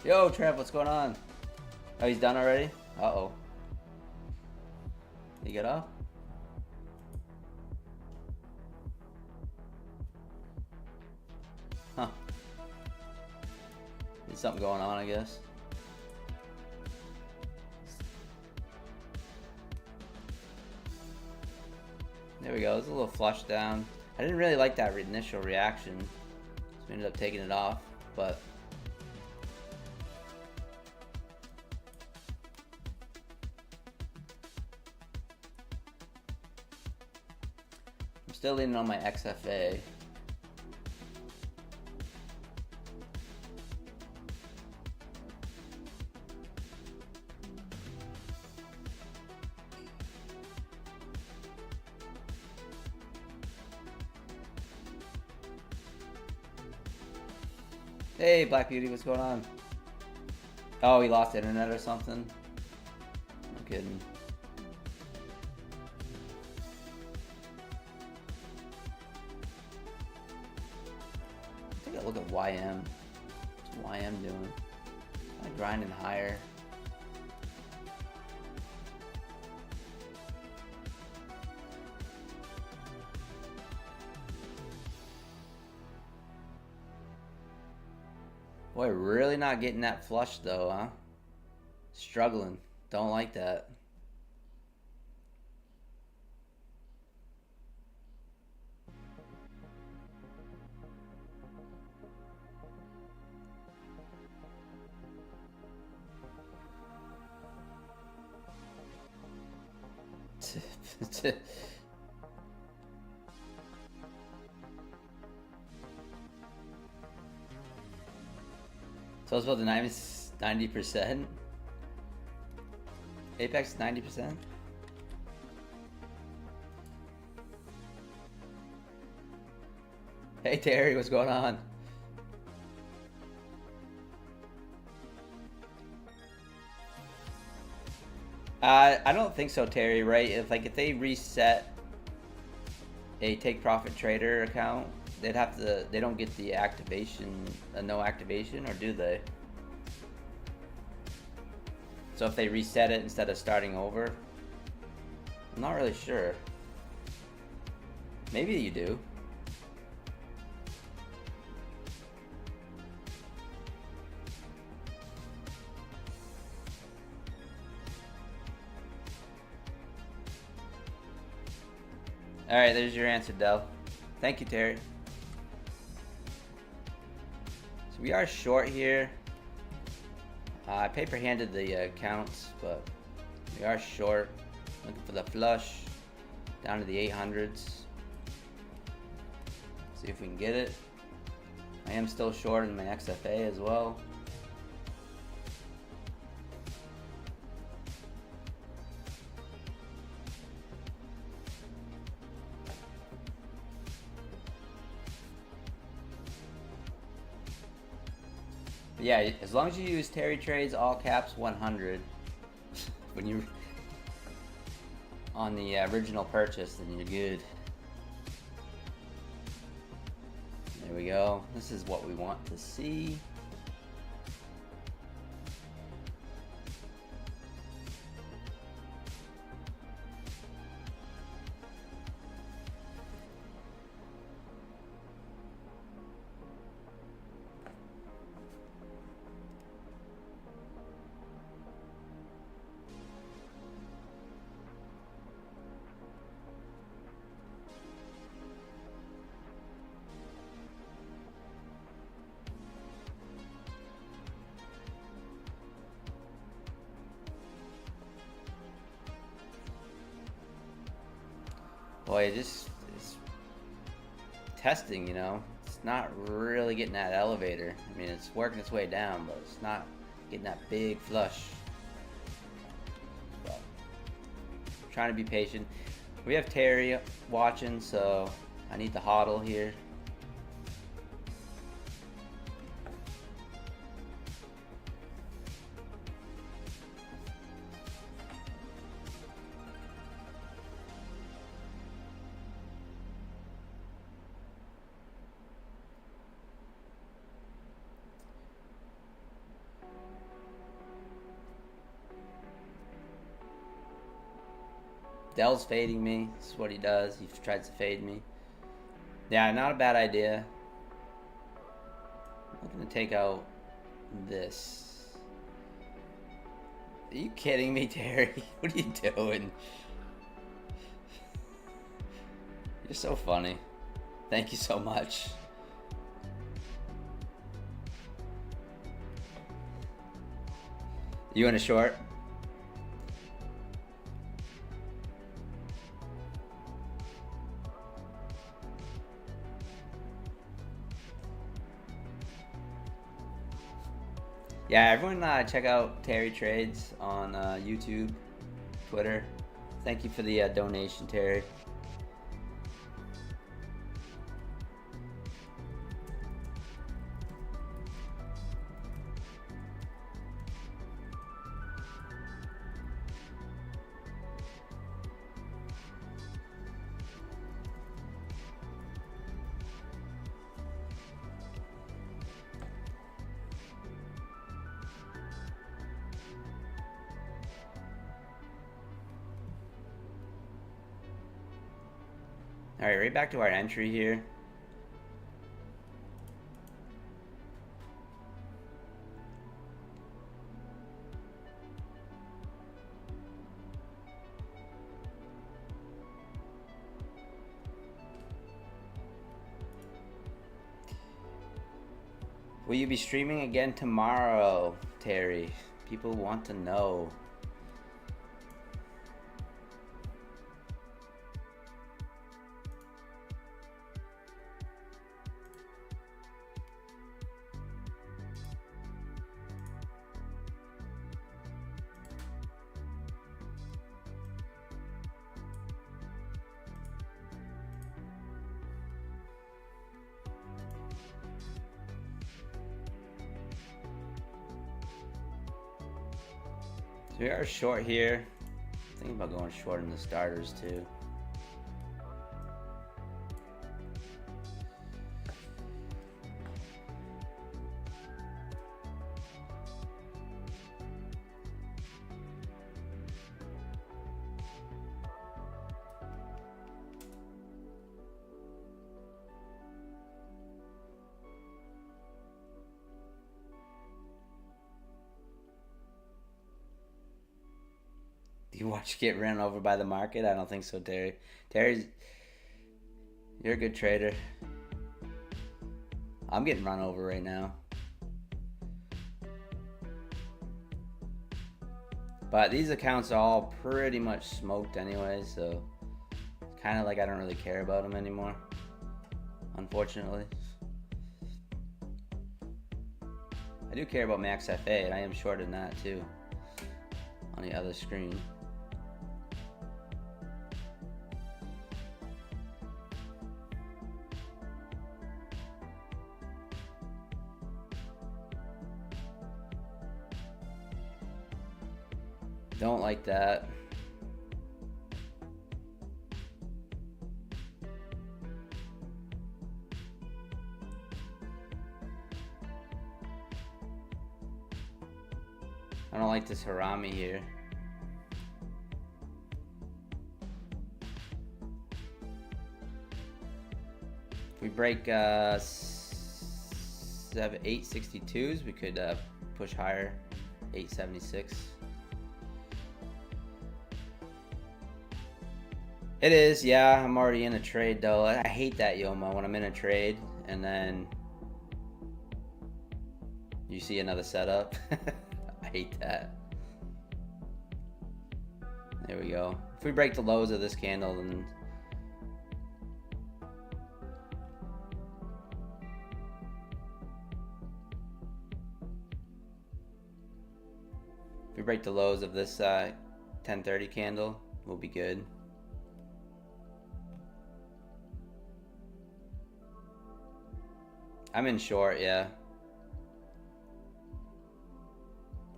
Yo, Trev, what's going on? Oh, he's done already? Uh-oh. Did he get off? Huh. There's something going on, I guess. There we go. It's a little flush down. I didn't really like that initial reaction, so we ended up taking it off, but I'm still leaning on my XFA. Hey, Black Beauty, what's going on? Oh, he lost internet or something? No kidding. Take a look at YM. What's YM doing? Kind of grinding higher. Boy, really not getting that flush though, huh? Struggling. Don't like that. So it's about the 90%. Apex 90%. Hey Terry, what's going on? I don't think so, Terry. Right? If they reset a take profit trader account, they'd have to. They don't get the activation, no activation, or do they? So if they reset it instead of starting over, I'm not really sure. Maybe you do. All right, there's your answer, Del. Thank you, Terry. So we are short here. I paper handed the accounts, but we are short. Looking for the flush down to the 800s. See if we can get it. I am still short in my XFA as well. But yeah, as long as you use Terry Trades all caps 100 when you on the original purchase, then you're good. There we go. This is what we want to see. Boy, it's testing, you know. It's not really getting that elevator. I mean, it's working its way down, but it's not getting that big flush. But I'm trying to be patient. We have Terry watching, so I need the hodl here. Dell's fading me. This is what he does. He tries to fade me. Yeah, not a bad idea. I'm going to take out this. Are you kidding me, Terry? What are you doing? You're so funny. Thank you so much. You in a short? Yeah, everyone check out Terry Trades on YouTube, Twitter. Thank you for the donation, Terry. All right, right back to our entry here. Will you be streaming again tomorrow, Terry? People want to know. So we are short here. Thinking about going short in the starters too. Do you watch get ran over by the market? I don't think so, Terry. Terry's, you're a good trader. I'm getting run over right now. But these accounts are all pretty much smoked anyway, so it's kind of like I don't really care about them anymore, unfortunately. I do care about Max FA, and I am short in that too, on the other screen. Don't like that. I don't like this Harami here. If we break 862s, we could push higher, 876. It is, yeah. I'm already in a trade though. I hate that, Yoma, when I'm in a trade and then you see another setup. I hate that. There we go. If we break the lows of this candle, then if we break the lows of this 1030 candle, we'll be good. I'm in short, yeah.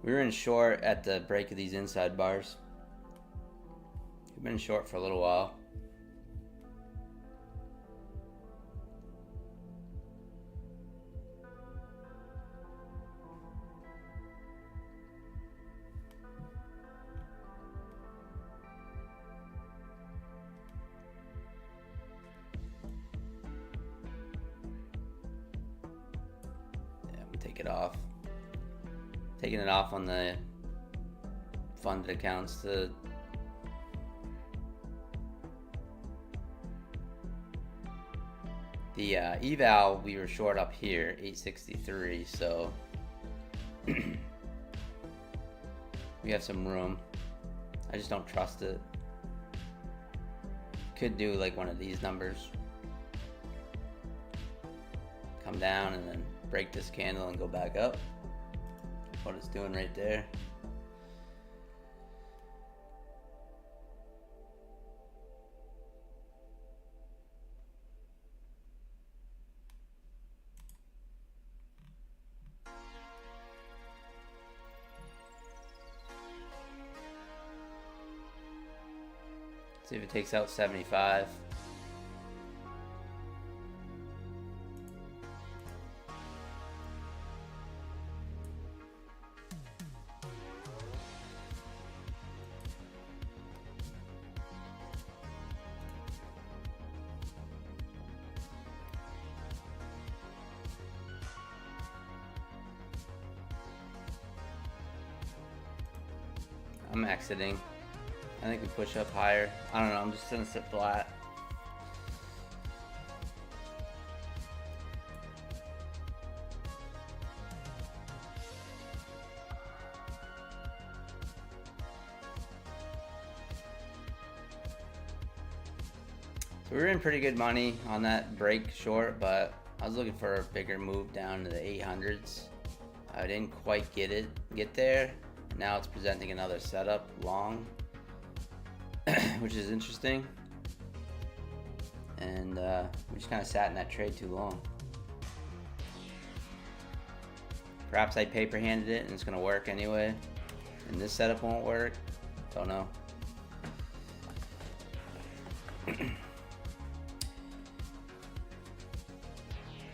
We were in short at the break of these inside bars. We've been in short for a little while. Take it off. Taking it off on the funded accounts. The eval we were short up here, 863, so we have some room. I just don't trust it. Could do like one of these numbers. Come down and then break this candle and go back up. What it's doing right there. See if it takes out 75. I'm exiting. I think we push up higher. I don't know, I'm just gonna sit flat. So we were in pretty good money on that break short, but I was looking for a bigger move down to the 800s. I didn't quite get there. Now it's presenting another setup long, which is interesting. And we just kind of sat in that trade too long. Perhaps I paper handed it and it's gonna work anyway. And this setup won't work. Don't know.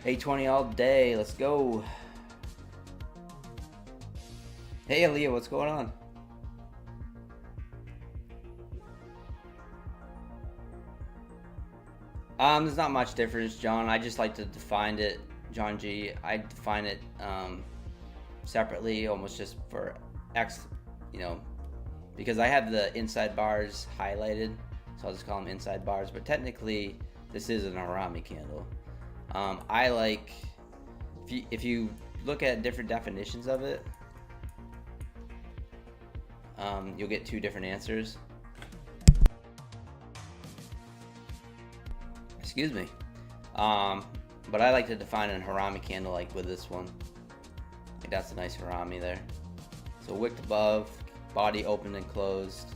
820 all day. Let's go. Hey, Aaliyah, what's going on? There's not much difference, John. I just like to define it, John G. I define it separately, almost just for X, you know, because I have the inside bars highlighted, so I'll just call them inside bars. But technically, this is an harami candle. I like, if you look at different definitions of it, you'll get two different answers. Excuse me. But I like to define a harami candle like with this one. Like that's a nice harami there. So wick above, body open and closed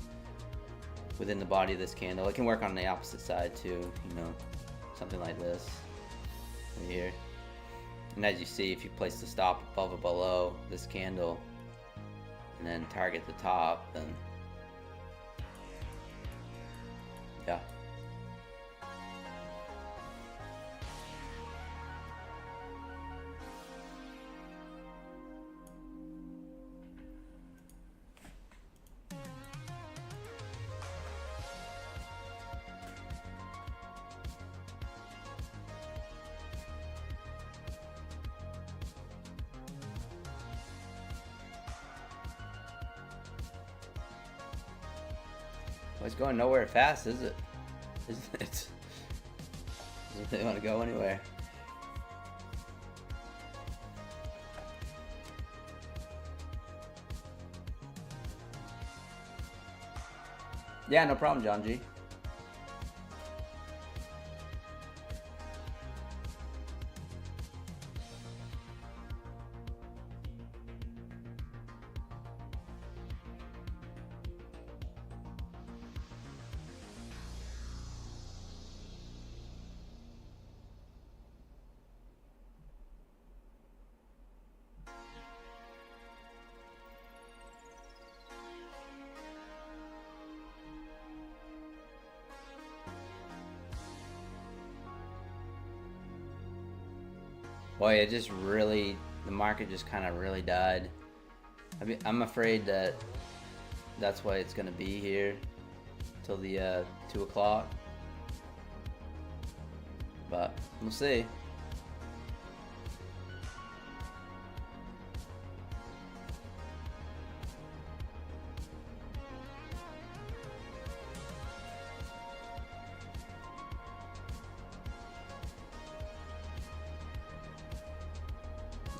within the body of this candle. It can work on the opposite side too, you know, something like this right here. And as you see, if you place the stop above or below this candle and then target the top, then yeah. Well, it's going nowhere fast, is it? Isn't it? Doesn't really want to go anywhere. Yeah, no problem, John G. Boy, it just really, the market just kind of really died. I mean, I'm afraid that that's why it's going to be here till the 2 o'clock. But we'll see.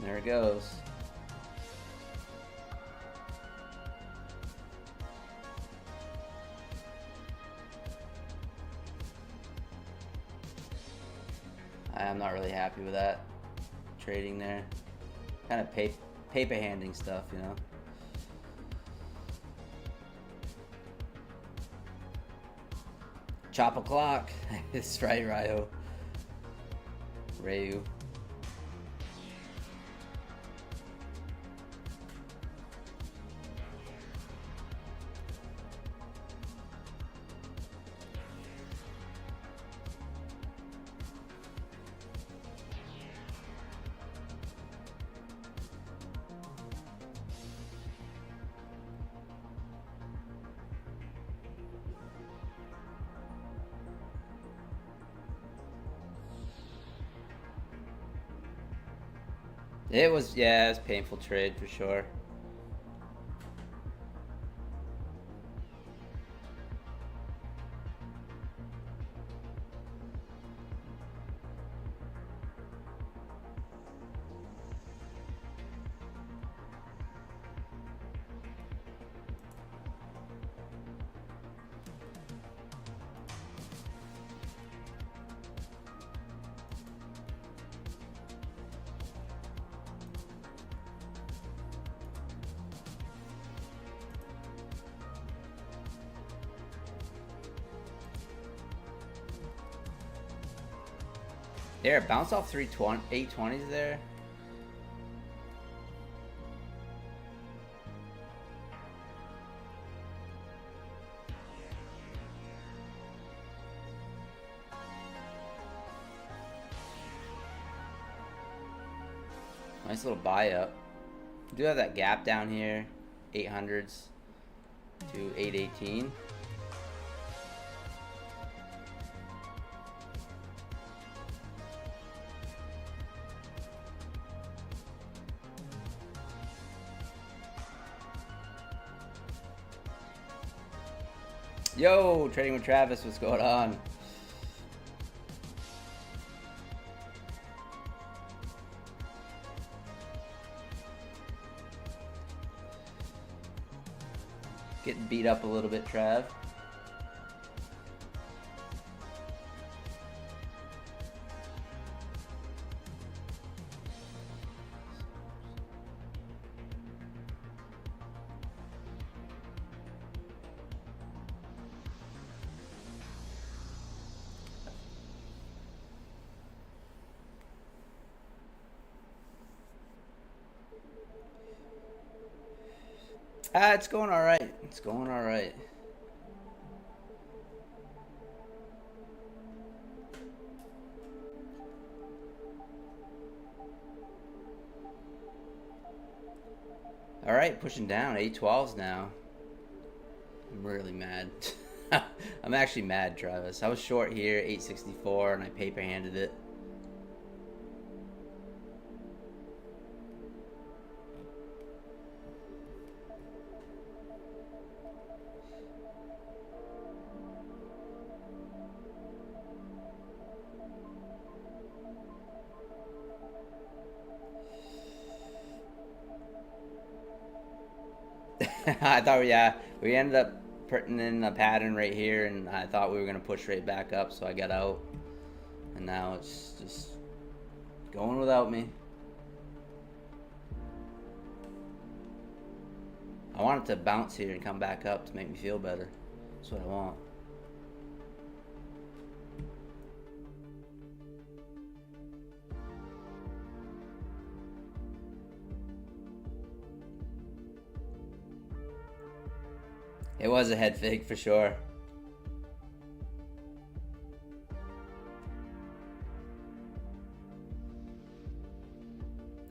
There it goes. I'm not really happy with that trading there. Kind of paper handing stuff, you know. Chop o'clock. That's right, Rayu. It was, yeah, it was a painful trade for sure. There, bounce off 820s there. Nice little buy up. We do have that gap down here, 800s to 818. Yo, trading with Travis, what's going on? Getting beat up a little bit, Trav. It's going all right. It's going all right. All right, pushing down 812s now. I'm really mad. I'm actually mad, Travis. I was short here, 864, and I paper handed it. I thought, yeah, we ended up putting in a pattern right here, and I thought we were going to push right back up, so I got out. And now it's just going without me. I want it to bounce here and come back up to make me feel better. That's what I want. It was a head fake for sure.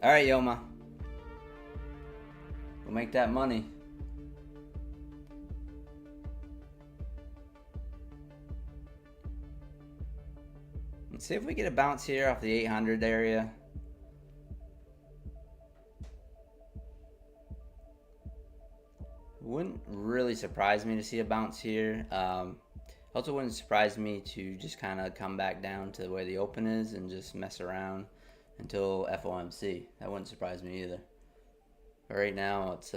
All right, Yoma. We'll make that money. Let's see if we get a bounce here off the 800 area. Wouldn't really surprise me to see a bounce here. Also wouldn't surprise me to just kind of come back down to where the open is and just mess around until FOMC. That wouldn't surprise me either. But right now it's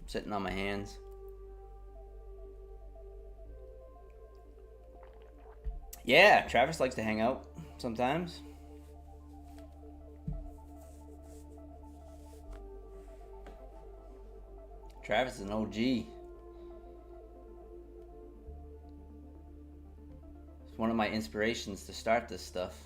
sitting on my hands. Yeah, Travis likes to hang out sometimes. Travis is an OG. It's one of my inspirations to start this stuff.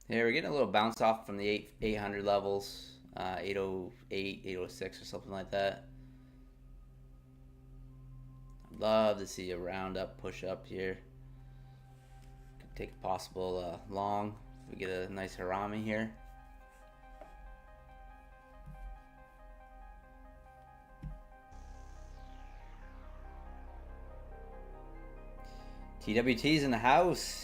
Yeah, we're getting a little bounce off from the 800 levels, 808, 806 or something like that. I'd love to see a round up, push up here. Could take a possible long if we get a nice harami here. TWT's in the house.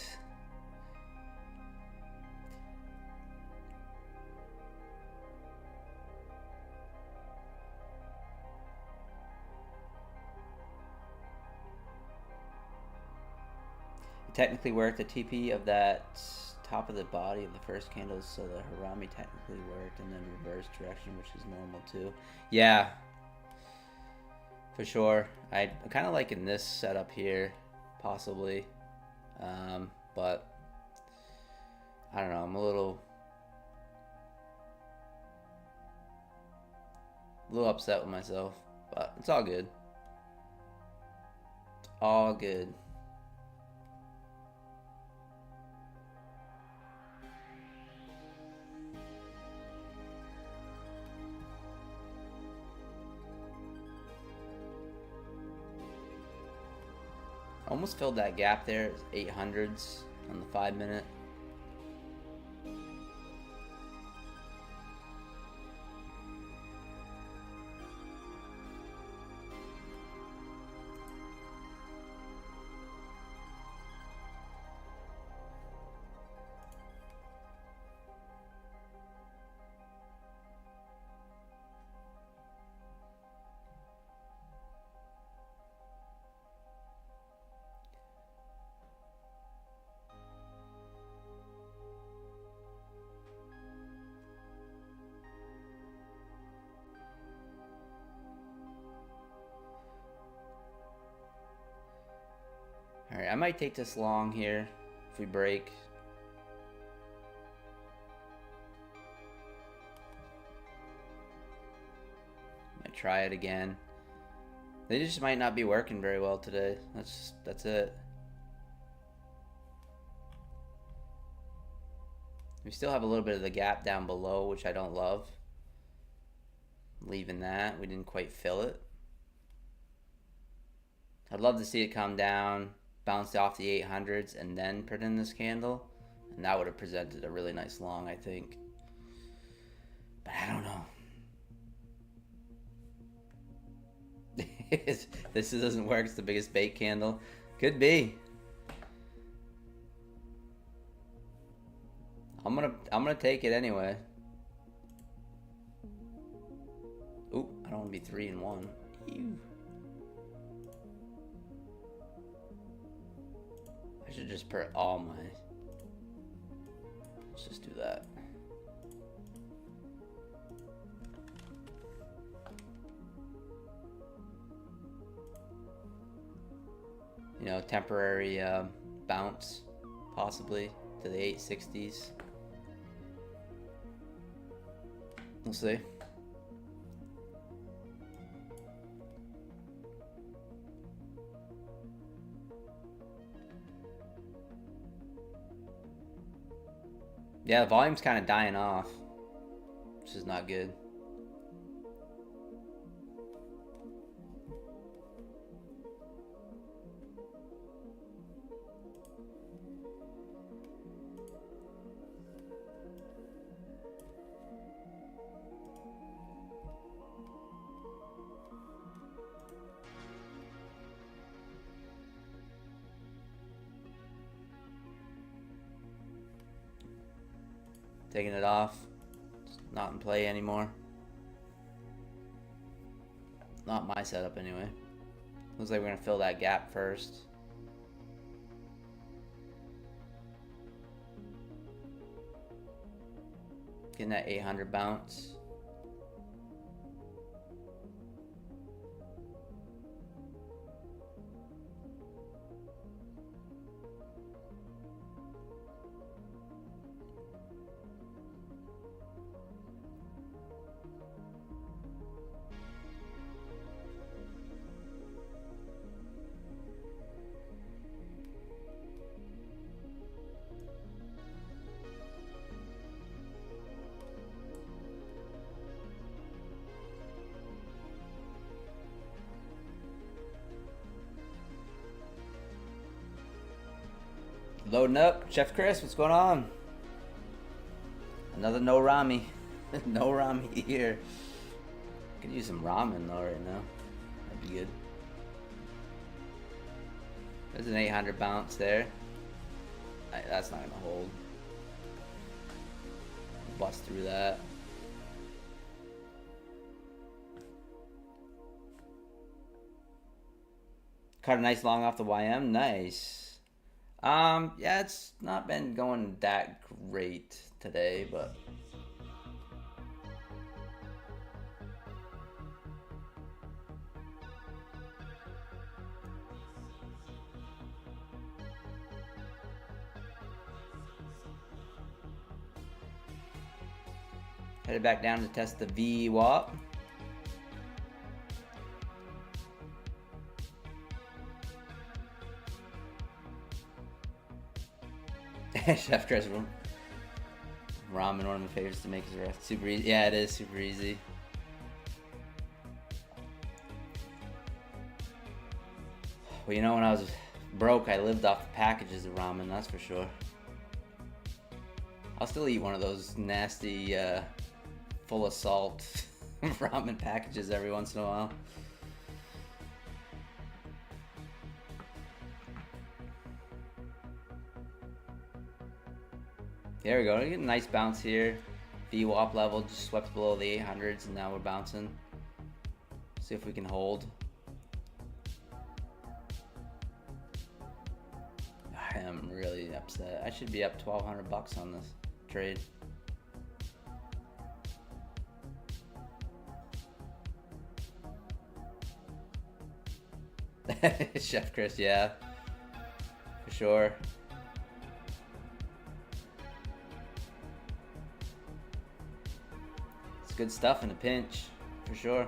Technically worked the TP of that top of the body of the first candle, so the harami technically worked, and then reverse direction, which is normal too. Yeah, for sure. I kind of like in this setup here, possibly, but I don't know. I'm a little A little upset with myself, but it's all good. It's all good. Almost filled that gap there. It's 800s on the 5 minute. Alright, I might take this long here if we break. Might try it again. They just might not be working very well today. That's it. We still have a little bit of the gap down below, which I don't love. Leaving that. We didn't quite fill it. I'd love to see it come down, bounce off the 800s, and then put in this candle. And that would have presented a really nice long, I think. But I don't know. This doesn't work. It's the biggest bait candle. Could be. I'm gonna take it anyway. Ooh, I don't want to be 3 and 1. Ew. I should just put all my. Let's just do that. You know, temporary bounce, possibly to the 860s. We'll see. Yeah, the volume's kind of dying off, which is not good. Taking it off. It's not in play anymore. Not my setup anyway. Looks like we're gonna fill that gap first. Getting that 800 bounce. Loading up. Chef Chris, what's going on? Another no Rami. No Rami here. Could use some ramen though right now. That'd be good. There's an 800 bounce there. That's not gonna hold. Bust through that. Caught a nice long off the YM. Nice. Yeah, it's not been going that great today, but headed back down to test the VWAP. Chef Chris ramen, one of my favorites to make is rest. Super easy. Yeah, it is super easy. Well, you know, when I was broke, I lived off the packages of ramen, that's for sure. I'll still eat one of those nasty, full of salt ramen packages every once in a while. There we go. We get a nice bounce here. VWAP level just swept below the 800s, and now we're bouncing. See if we can hold. I am really upset. I should be up 1,200 bucks on this trade. Chef Chris, yeah, for sure. It's good stuff in a pinch, for sure.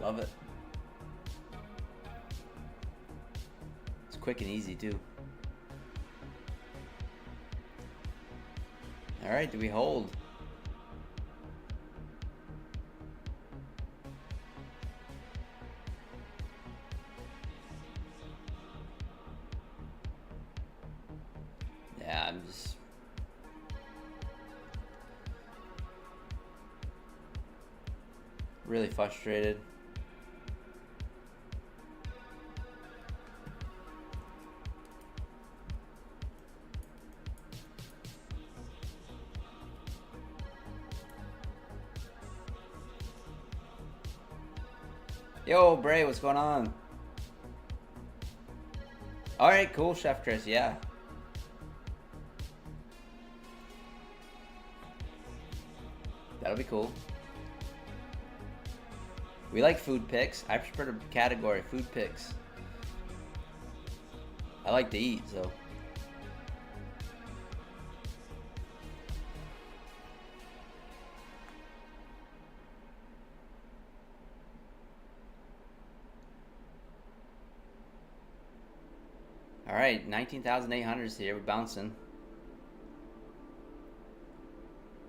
Love it. It's quick and easy too. All right, do we hold? Yeah, I'm just really frustrated. Yo, Bray, what's going on? All right, cool, Chef Chris, yeah. That'll be cool. We like food picks. I prefer the category food picks. I like to eat, so. All right, 19,800s here. We're bouncing.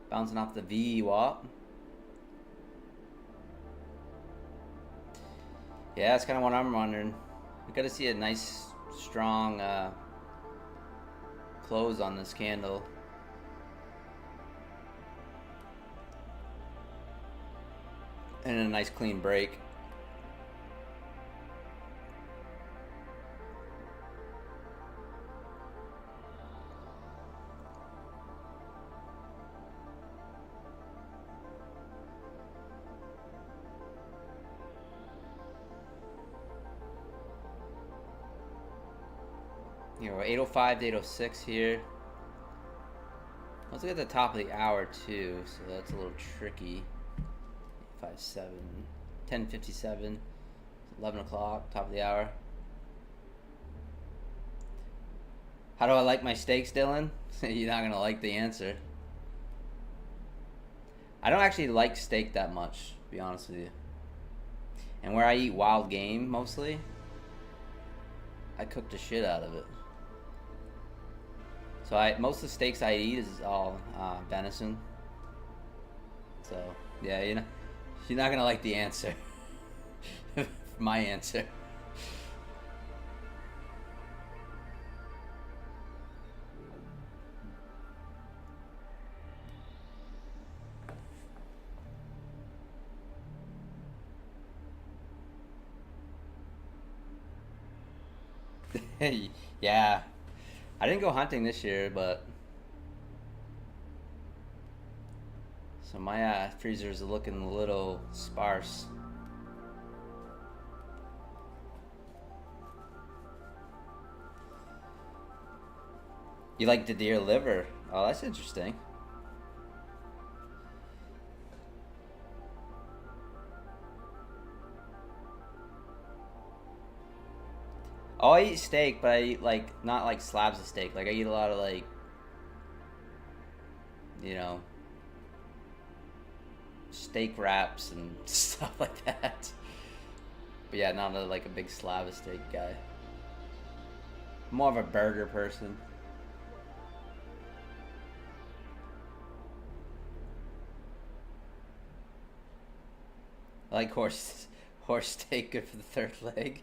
Bouncing off the VWAP. Yeah, that's kind of what I'm wondering. We got to see a nice, strong close on this candle. And a nice clean break. You know, 805 to 806 here. Let's look at the top of the hour too, so that's a little tricky. 857, 1057, 11 o'clock, top of the hour. How do I like my steaks, Dylan? You're not gonna like the answer. I don't actually like steak that much, to be honest with you. And where I eat wild game mostly, I cook the shit out of it. So most of the steaks I eat is all venison. So yeah, you know, you're not gonna like the answer. My answer. Yeah. I didn't go hunting this year, but so my freezers are looking a little sparse. You like the deer liver? Oh, that's interesting. Oh, I eat steak, but I eat like not like slabs of steak. Like I eat a lot of like, you know, steak wraps and stuff like that. But yeah, not like a big slab of steak guy. More of a burger person. I like horse steak, good for the third leg.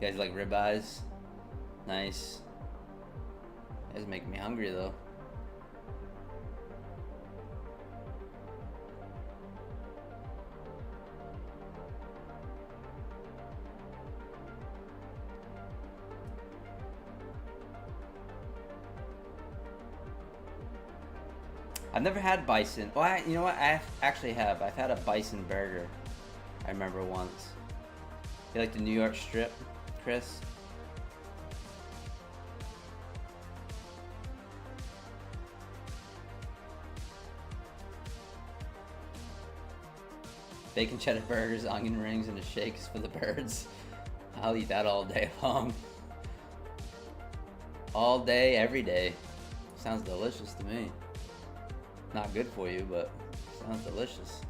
You guys like ribeyes? Nice. You guys making me hungry though. I've never had bison. Well, you know what? I actually have. I've had a bison burger. I remember once. You like the New York strip, Chris? Bacon cheddar burgers, onion rings, and the shakes for the birds. I'll eat that all day long. All day, every day. Sounds delicious to me. Not good for you, but sounds delicious.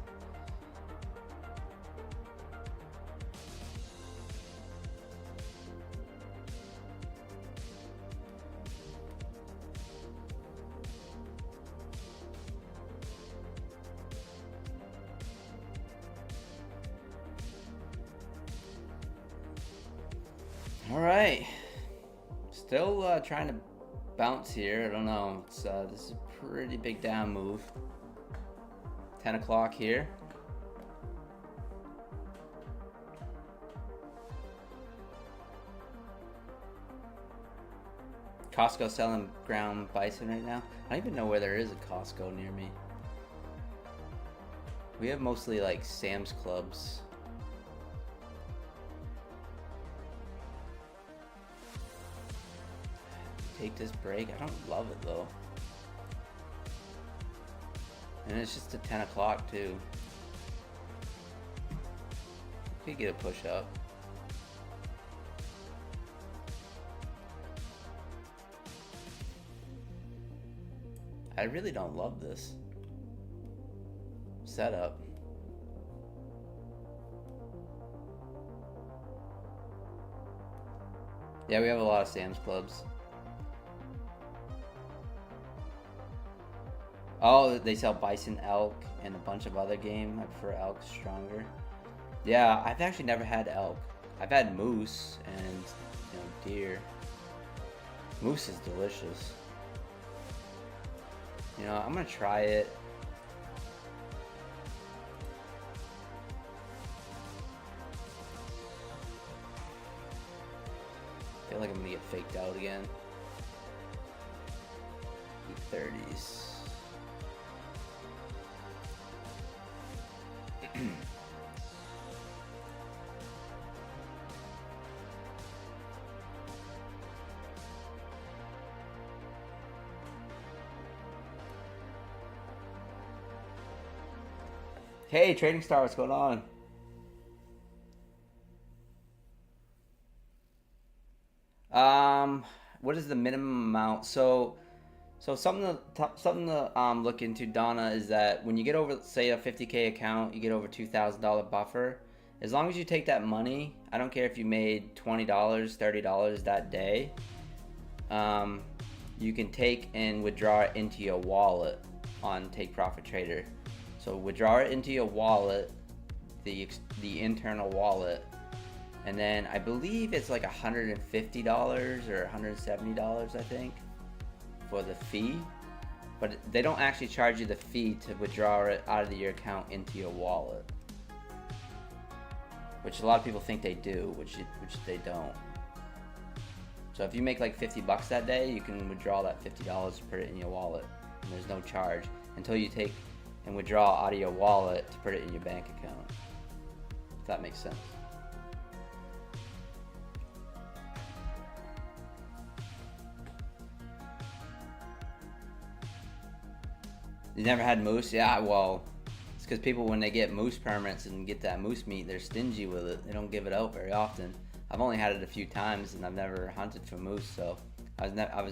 All right, still trying to bounce here. I don't know. It's this is a pretty big down move. 10 o'clock here. Costco selling ground bison right now. I don't even know where there is a Costco near me. We have mostly like Sam's Clubs. Take this break. I don't love it though. And it's just at 10 o'clock too. Could get a push up. I really don't love this setup. Yeah, we have a lot of Sam's Clubs. Oh, they sell bison, elk, and a bunch of other game. I prefer elk stronger. Yeah, I've actually never had elk. I've had moose and deer. Moose is delicious. I'm gonna try it. I feel like I'm gonna get faked out again. E30s. Hey, Trading Star, what's going on? What is the minimum amount? So something to look into, Donna, is that when you get over, say, a 50K account, you get over $2,000 buffer. As long as you take that money, I don't care if you made $20, $30 that day, you can take and withdraw it into your wallet on Take Profit Trader. So withdraw it into your wallet, the internal wallet, and then I believe it's like $150 or $170, I think, for the fee. But they don't actually charge you the fee to withdraw it out of your account into your wallet, which a lot of people think they do, which they don't. So if you make like $50 that day, you can withdraw that $50 to put it in your wallet, and there's no charge until you take and withdraw out of your wallet to put it in your bank account. If that makes sense. You never had moose? Yeah, well, it's because people, when they get moose permits and get that moose meat, they're stingy with it. They don't give it out very often. I've only had it a few times, and I've never hunted for moose, so I've never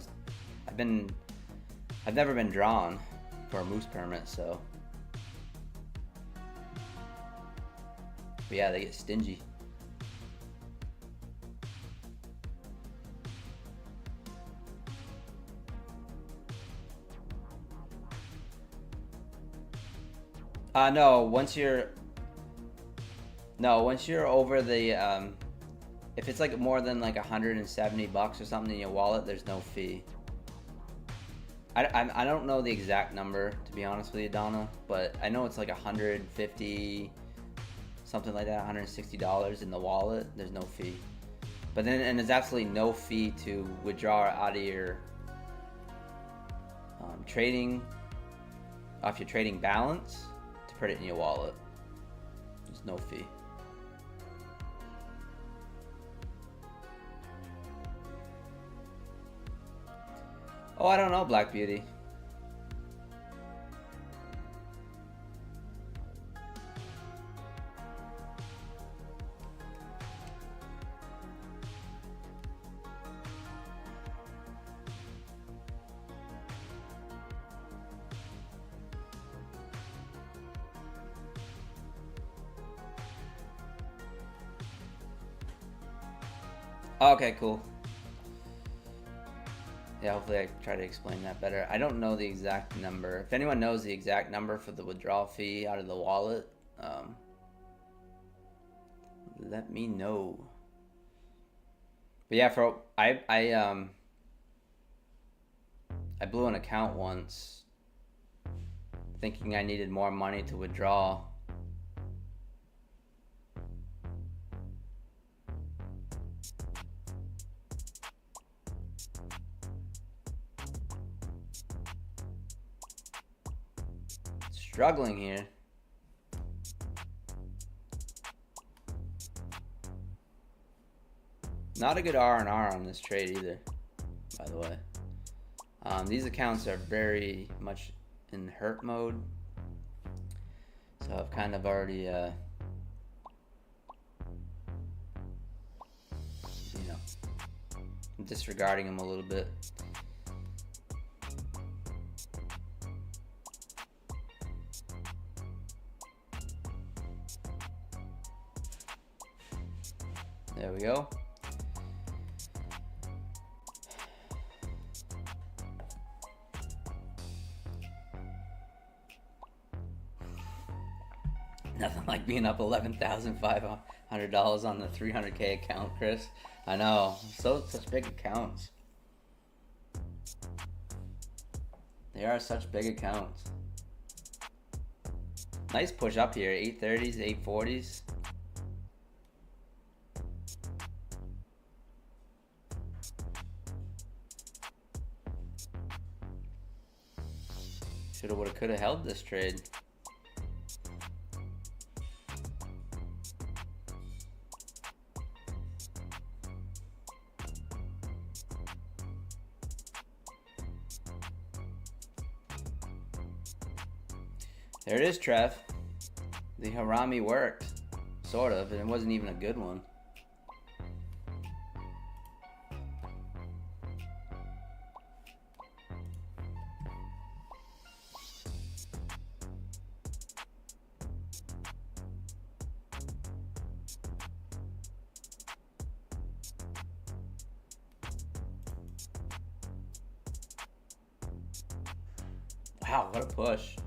been drawn for a moose permit, so. But yeah, they get stingy. No, once you're over the if it's like more than like $170 or something in your wallet, there's no fee. I don't know the exact number, to be honest with you, Donna, but I know it's like 150, something like that, $160 in the wallet. There's no fee. But then, and there's absolutely no fee to withdraw out of your trading, off your trading balance to put it in your wallet. There's no fee. Oh, I don't know, Black Beauty. Okay, cool. Yeah, hopefully I try to explain that better. I don't know the exact number. If anyone knows the exact number for the withdrawal fee out of the wallet, let me know. But yeah, I blew an account once, thinking I needed more money to withdraw. Struggling here. Not a good R&R on this trade either, by the way. These accounts are very much in hurt mode, so I've kind of already, disregarding them a little bit. There we go. Nothing like being up $11,500 on the 300K account, Chris. I know, such big accounts. They are such big accounts. Nice push up here, 830s, 840s. Shoulda, woulda, coulda held this trade. There it is, Trev. The Harami worked, sort of, and it wasn't even a good one. Wow, what a push.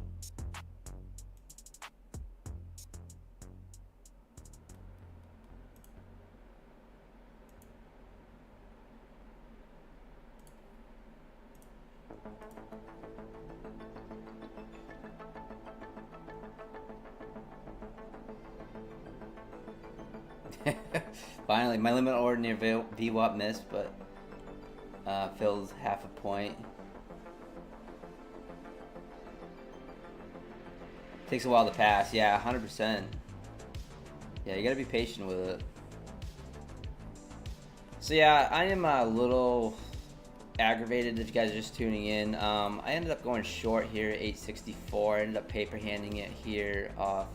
Finally, my limit order near VWAP missed, but fills half a point. Takes a while to pass. Yeah, 100%. Yeah, you gotta be patient with it. So yeah, I am a little aggravated if you guys are just tuning in. I ended up going short here at 864. I ended up paper handing it here off,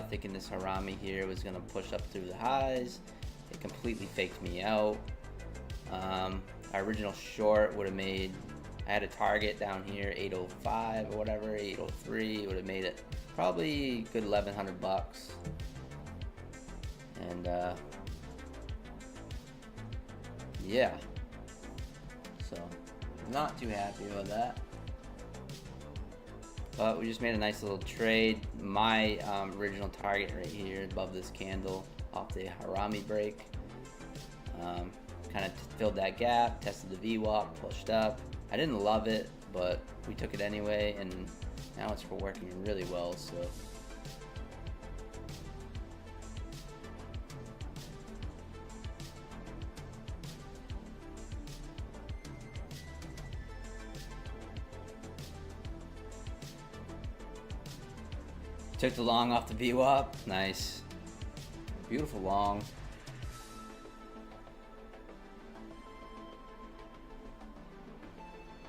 thinking this Harami here was gonna push up through the highs. It completely faked me out. Our original short would have made, I had a target down here, 805 or whatever, 803, would have made it probably good 1,100 bucks. And yeah, so not too happy with that. But we just made a nice little trade. My original target right here above this candle off the Harami break. Kind of filled that gap, tested the VWAP, pushed up. I didn't love it, but we took it anyway, and now it's working really well. So took the long off the VWAP. Nice. Beautiful long.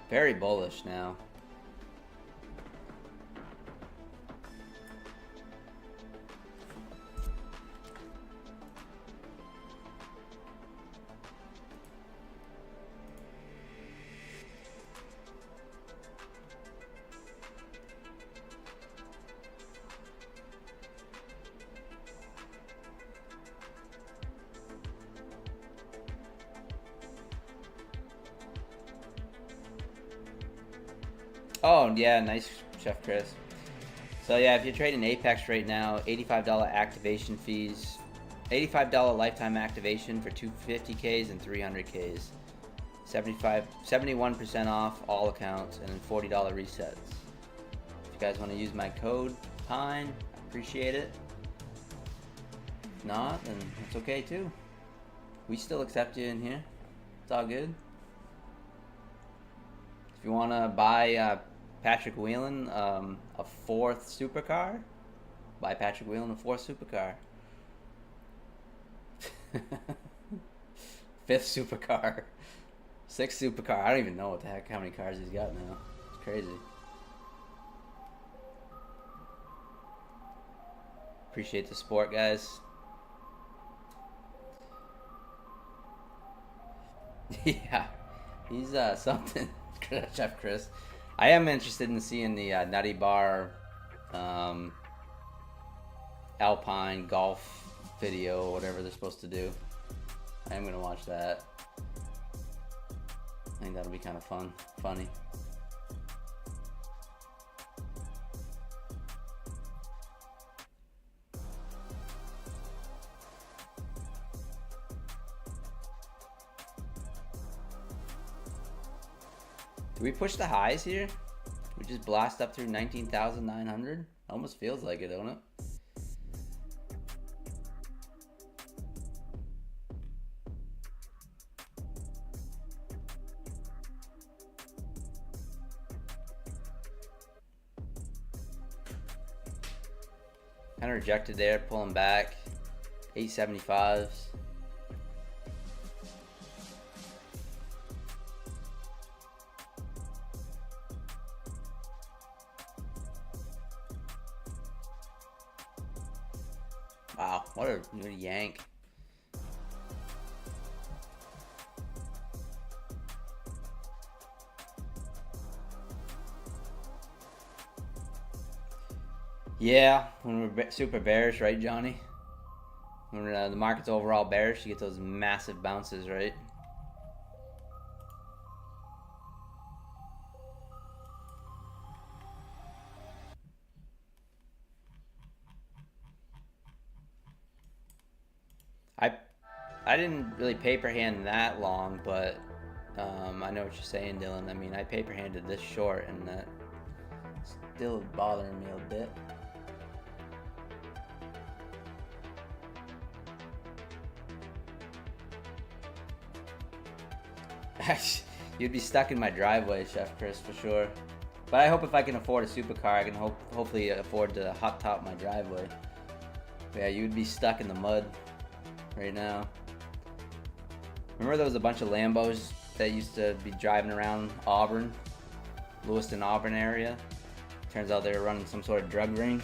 Very bullish now. Oh, yeah, nice, Chef Chris. So yeah, if you're trading Apex right now, $85 activation fees, $85 lifetime activation for 250Ks and 300Ks. 71% off all accounts, and then $40 resets. If you guys want to use my code, Pine, I appreciate it. If not, then it's okay too. We still accept you in here. It's all good. If you want to buy Patrick Whelan a 4th supercar, buy Patrick Whelan a 4th supercar. 5th supercar. 6th supercar. I don't even know what the heck, how many cars he's got now. It's crazy. Appreciate the support, guys. Yeah, he's something. Chef Chris. I am interested in seeing the Nutty Bar Alpine golf video, or whatever they're supposed to do. I am going to watch that. I think that'll be kind of funny. Do we push the highs here? We just blast up through 19,900? Almost feels like it, don't it? Kind of rejected there, pulling back. 875s. Wow, what a yank. Yeah, when we're super bearish, right, Johnny? When the market's overall bearish, you get those massive bounces, right? I didn't really paper hand that long, but I know what you're saying, Dylan. I mean, I paper handed this short, and that still bothering me a bit. You'd be stuck in my driveway, Chef Chris, for sure. But I hope if I can afford a supercar, I can hopefully afford to hot top my driveway. But yeah, you'd be stuck in the mud right now. Remember there was a bunch of Lambos that used to be driving around Auburn, Lewiston, Auburn area? Turns out they were running some sort of drug ring.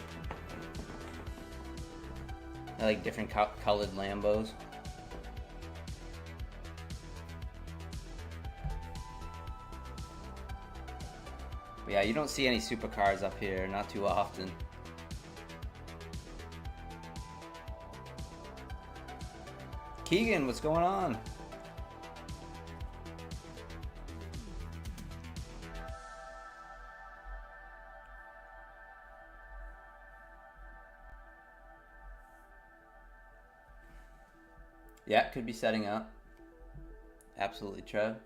I like different colored Lambos. But yeah, you don't see any supercars up here, not too often. Keegan, what's going on? Yeah, could be setting up. Absolutely, Trev.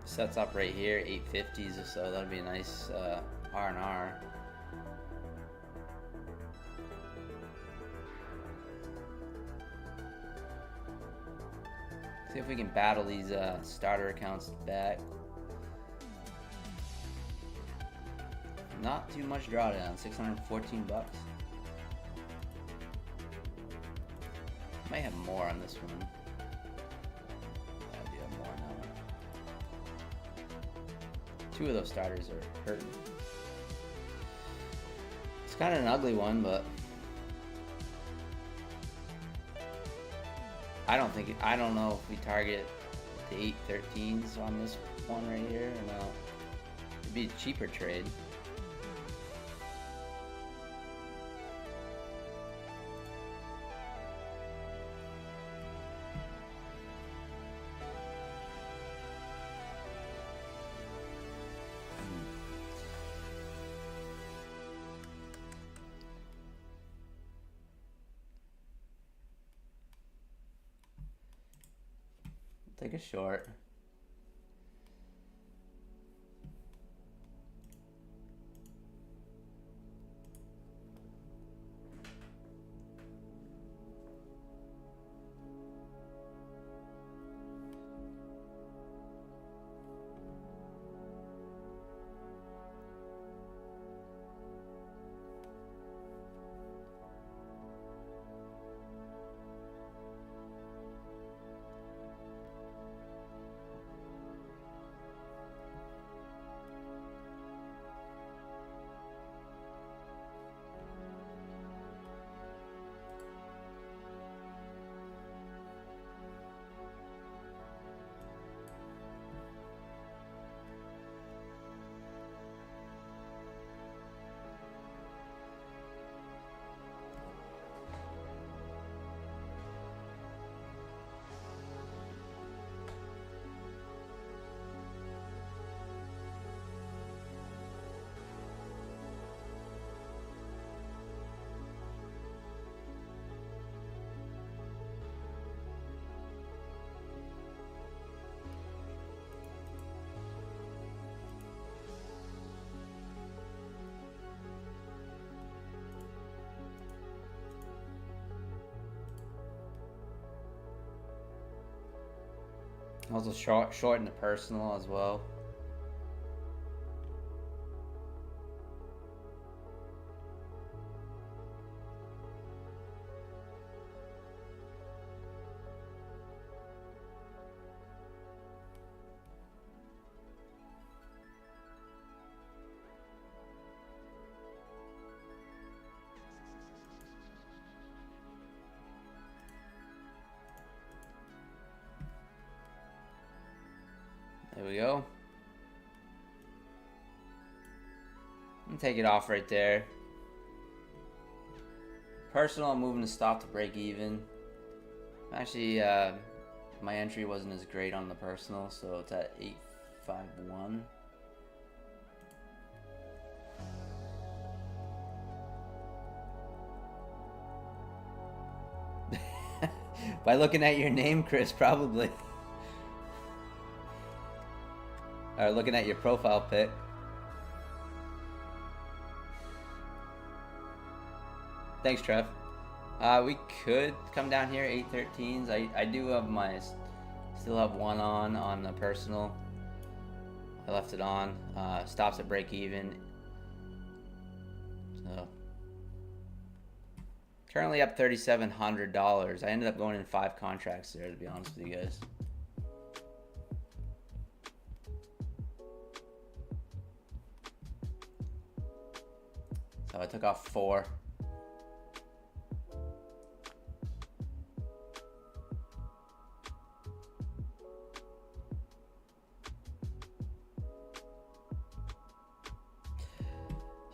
Sets up right here, 850s or so. That'd be a nice R&R. See if we can battle these starter accounts back. Not too much drawdown, 614 bucks. Might have more on this one. Yeah, I do have more now. Two of those starters are hurting. It's kind of an ugly one, but I don't know if we target the 813s on this one right here or not. It'd be a cheaper trade. Take a short. Also short in the personal as well. There we go. And take it off right there. Personal, I'm moving the stop to break even. Actually, my entry wasn't as great on the personal, so it's at 851. By looking at your name, Chris, probably. Or looking at your profile pic. Thanks, Trev. We could come down here 813s. I do have still have one on the personal. I left it on. Stops at break even. So currently up $3,700. I ended up going in 5 contracts there, to be honest with you guys. So I took off 4.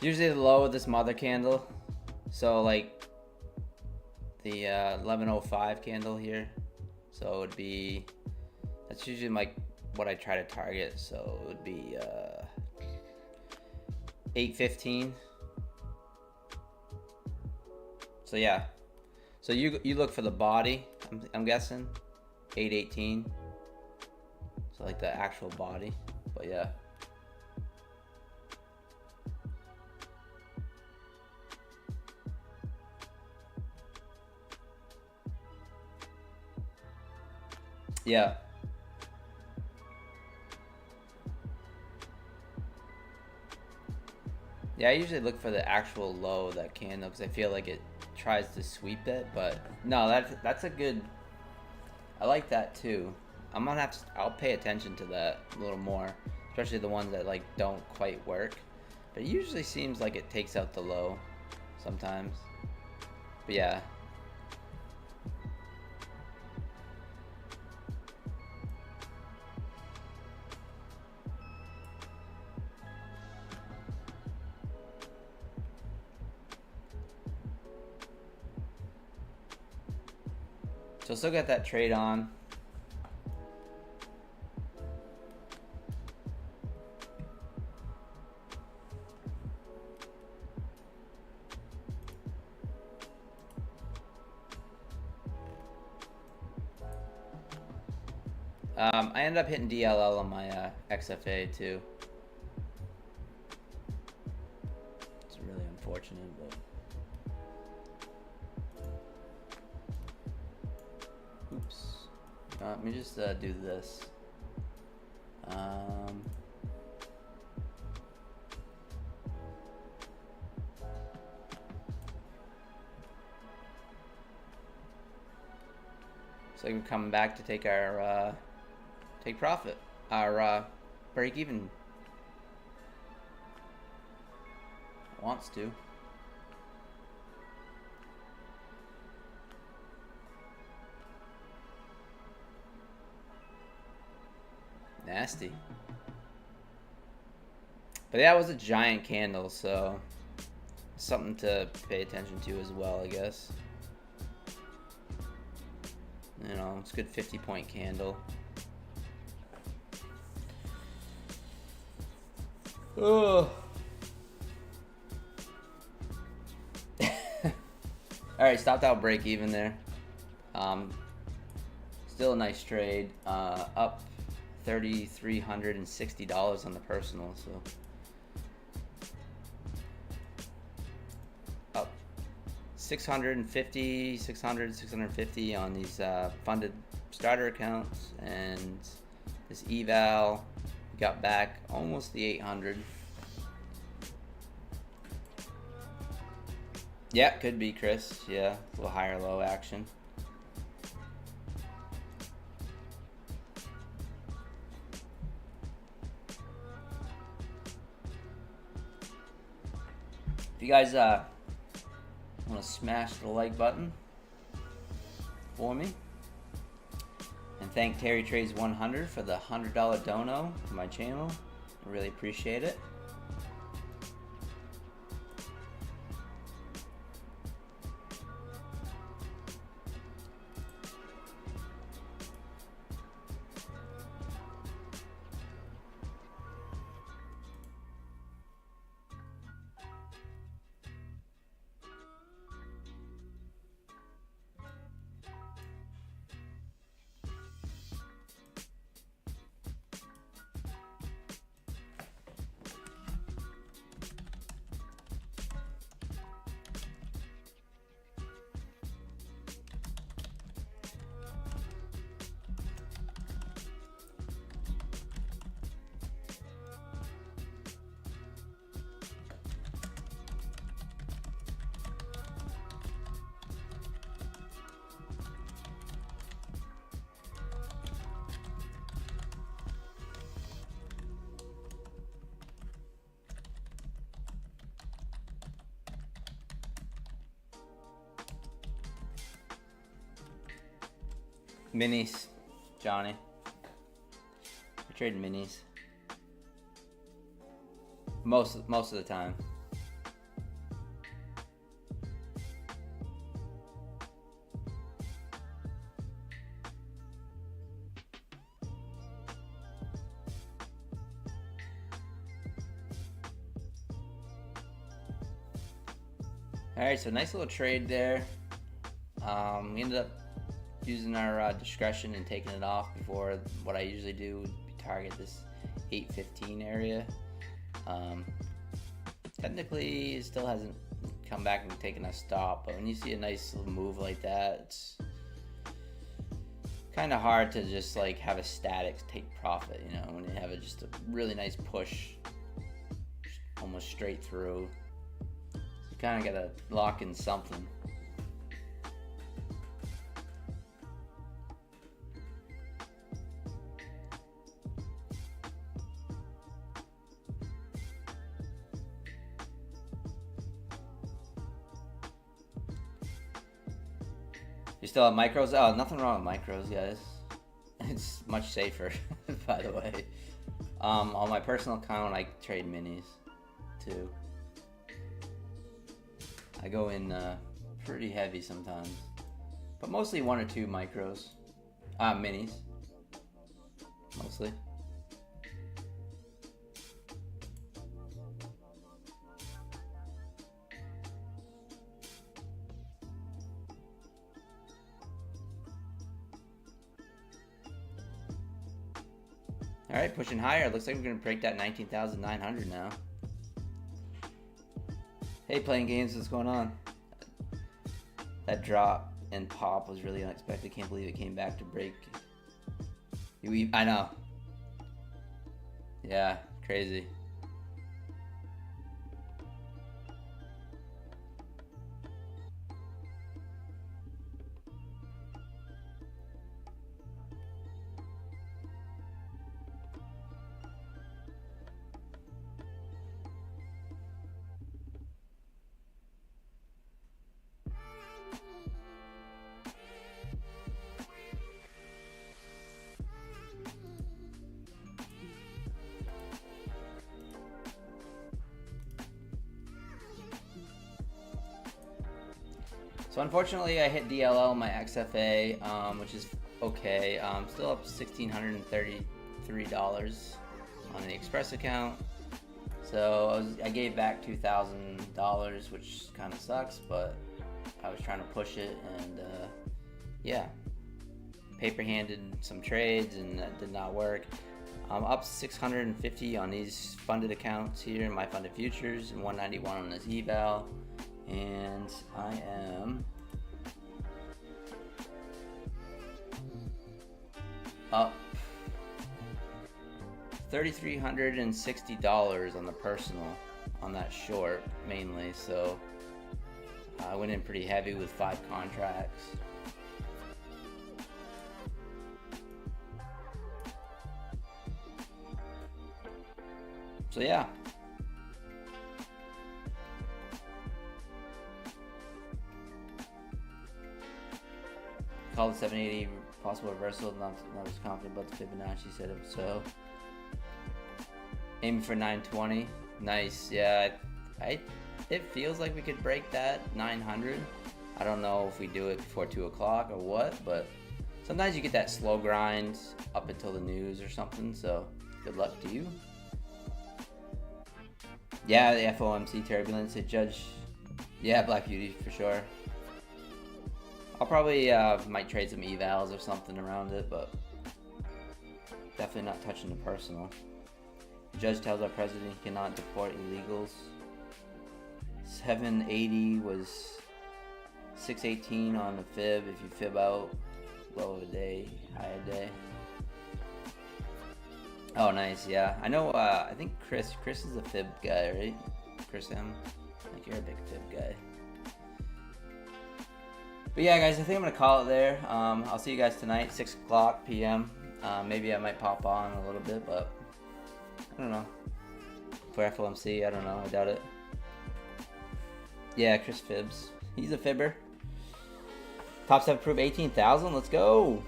Usually the low of this mother candle So like the 1105 candle here. So it would be, that's usually like what I try to target. So it would be 815. So yeah. So you look for the body, I'm guessing. 818. So like the actual body. But yeah. Yeah. Yeah, I usually look for the actual low of that candle because I feel like it tries to sweep it, but no, that's a good. I like that too. I'm gonna have to. I'll pay attention to that a little more, especially the ones that like don't quite work. But it usually seems like it takes out the low sometimes. But yeah. So still got that trade on. I ended up hitting DLL on my XFA too. It's really unfortunate, but. Oops. Let me just do this. So we're coming back to take our take profit, our break even. Wants to. Nasty. But that was a giant candle, so something to pay attention to as well, I guess. You know, it's a good 50-point candle. Oh. Alright, stopped out break even there. Still a nice trade. Up $3,360 on the personal, so up 650 on these funded starter accounts, and this eval got back almost the 800. Yeah, could be Chris. Yeah, a little higher low action. If you guys want to smash the like button for me, and thank Terry Trades 100 for the $100 dono to my channel. I really appreciate it. Minis, Johnny. I trade minis. Most of the time. Alright, so nice little trade there. We ended up using our discretion and taking it off before what I usually do would target this 815 area. Technically, it still hasn't come back and taken a stop, but when you see a nice little move like that, it's kind of hard to just like have a static take profit, you know, when you have just a really nice push almost straight through. You kind of gotta lock in something. You still have micros? Oh, nothing wrong with micros, guys. It's much safer, by the way. On my personal account, I trade minis, too. I go in pretty heavy sometimes. But mostly 1 or 2 micros. Minis. Mostly. Alright, pushing higher. Looks like we're going to break that 19,900 now. Hey, playing games, what's going on? That drop and pop was really unexpected. Can't believe it came back to break. I know. Yeah, crazy. So unfortunately, I hit DLL on my XFA, which is okay. Still up $1,633 on the Express account. So I gave back $2,000, which kind of sucks, but I was trying to push it, and yeah, paper-handed some trades, and that did not work. I'm up 650 on these funded accounts here in my funded futures, and 191 on this eval. And I am up $3,360 on the personal on that short mainly. So I went in pretty heavy with 5 contracts. So yeah. Called the 780 possible reversal, not as confident about the Fibonacci setup, so aiming for 920. Nice. Yeah, it feels like we could break that 900. I don't know if we do it before 2 o'clock or what, but sometimes you get that slow grind up until the news or something, so good luck to you. Yeah, the FOMC turbulence, it judge. Yeah, Black Beauty for sure. I'll probably might trade some evals or something around it, but definitely not touching the personal. The judge tells our president he cannot deport illegals. 780 was 618 on the fib if you fib out. Low of a day, high a day. Oh, nice, yeah. I know, I think Chris is a fib guy, right? Chris M. I think you're a big fib guy. But yeah, guys, I think I'm going to call it there. I'll see you guys tonight, 6 o'clock p.m. Maybe I might pop on a little bit, but I don't know. For FOMC, I don't know. I doubt it. Yeah, Chris fibs. He's a fibber. Top 7 proof 18,000. Let's go.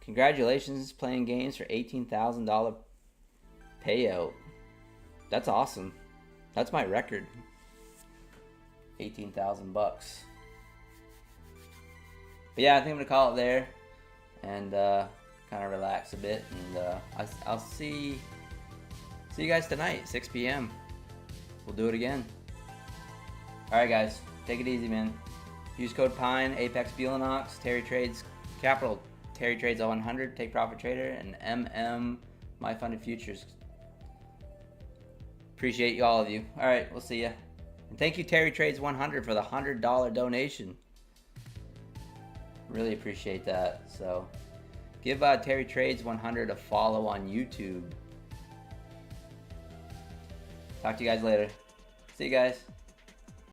Congratulations, playing games for $18,000 payout. That's awesome. That's my record. 18,000 bucks. But yeah, I think I'm gonna call it there and kind of relax a bit, and I'll see you guys tonight, 6 p.m. We'll do it again. Alright guys, take it easy, man. Use code PINE, Apex Belanox, Terry Trades Capital, Terry Trades 100, Take Profit Trader, and MM My Funded Futures. Appreciate you, all of you. Alright, we'll see ya. And thank you, Terry Trades 100, for the $100 donation. Really appreciate that. So give Terry Trades 100 a follow on YouTube. Talk to you guys later. See you guys.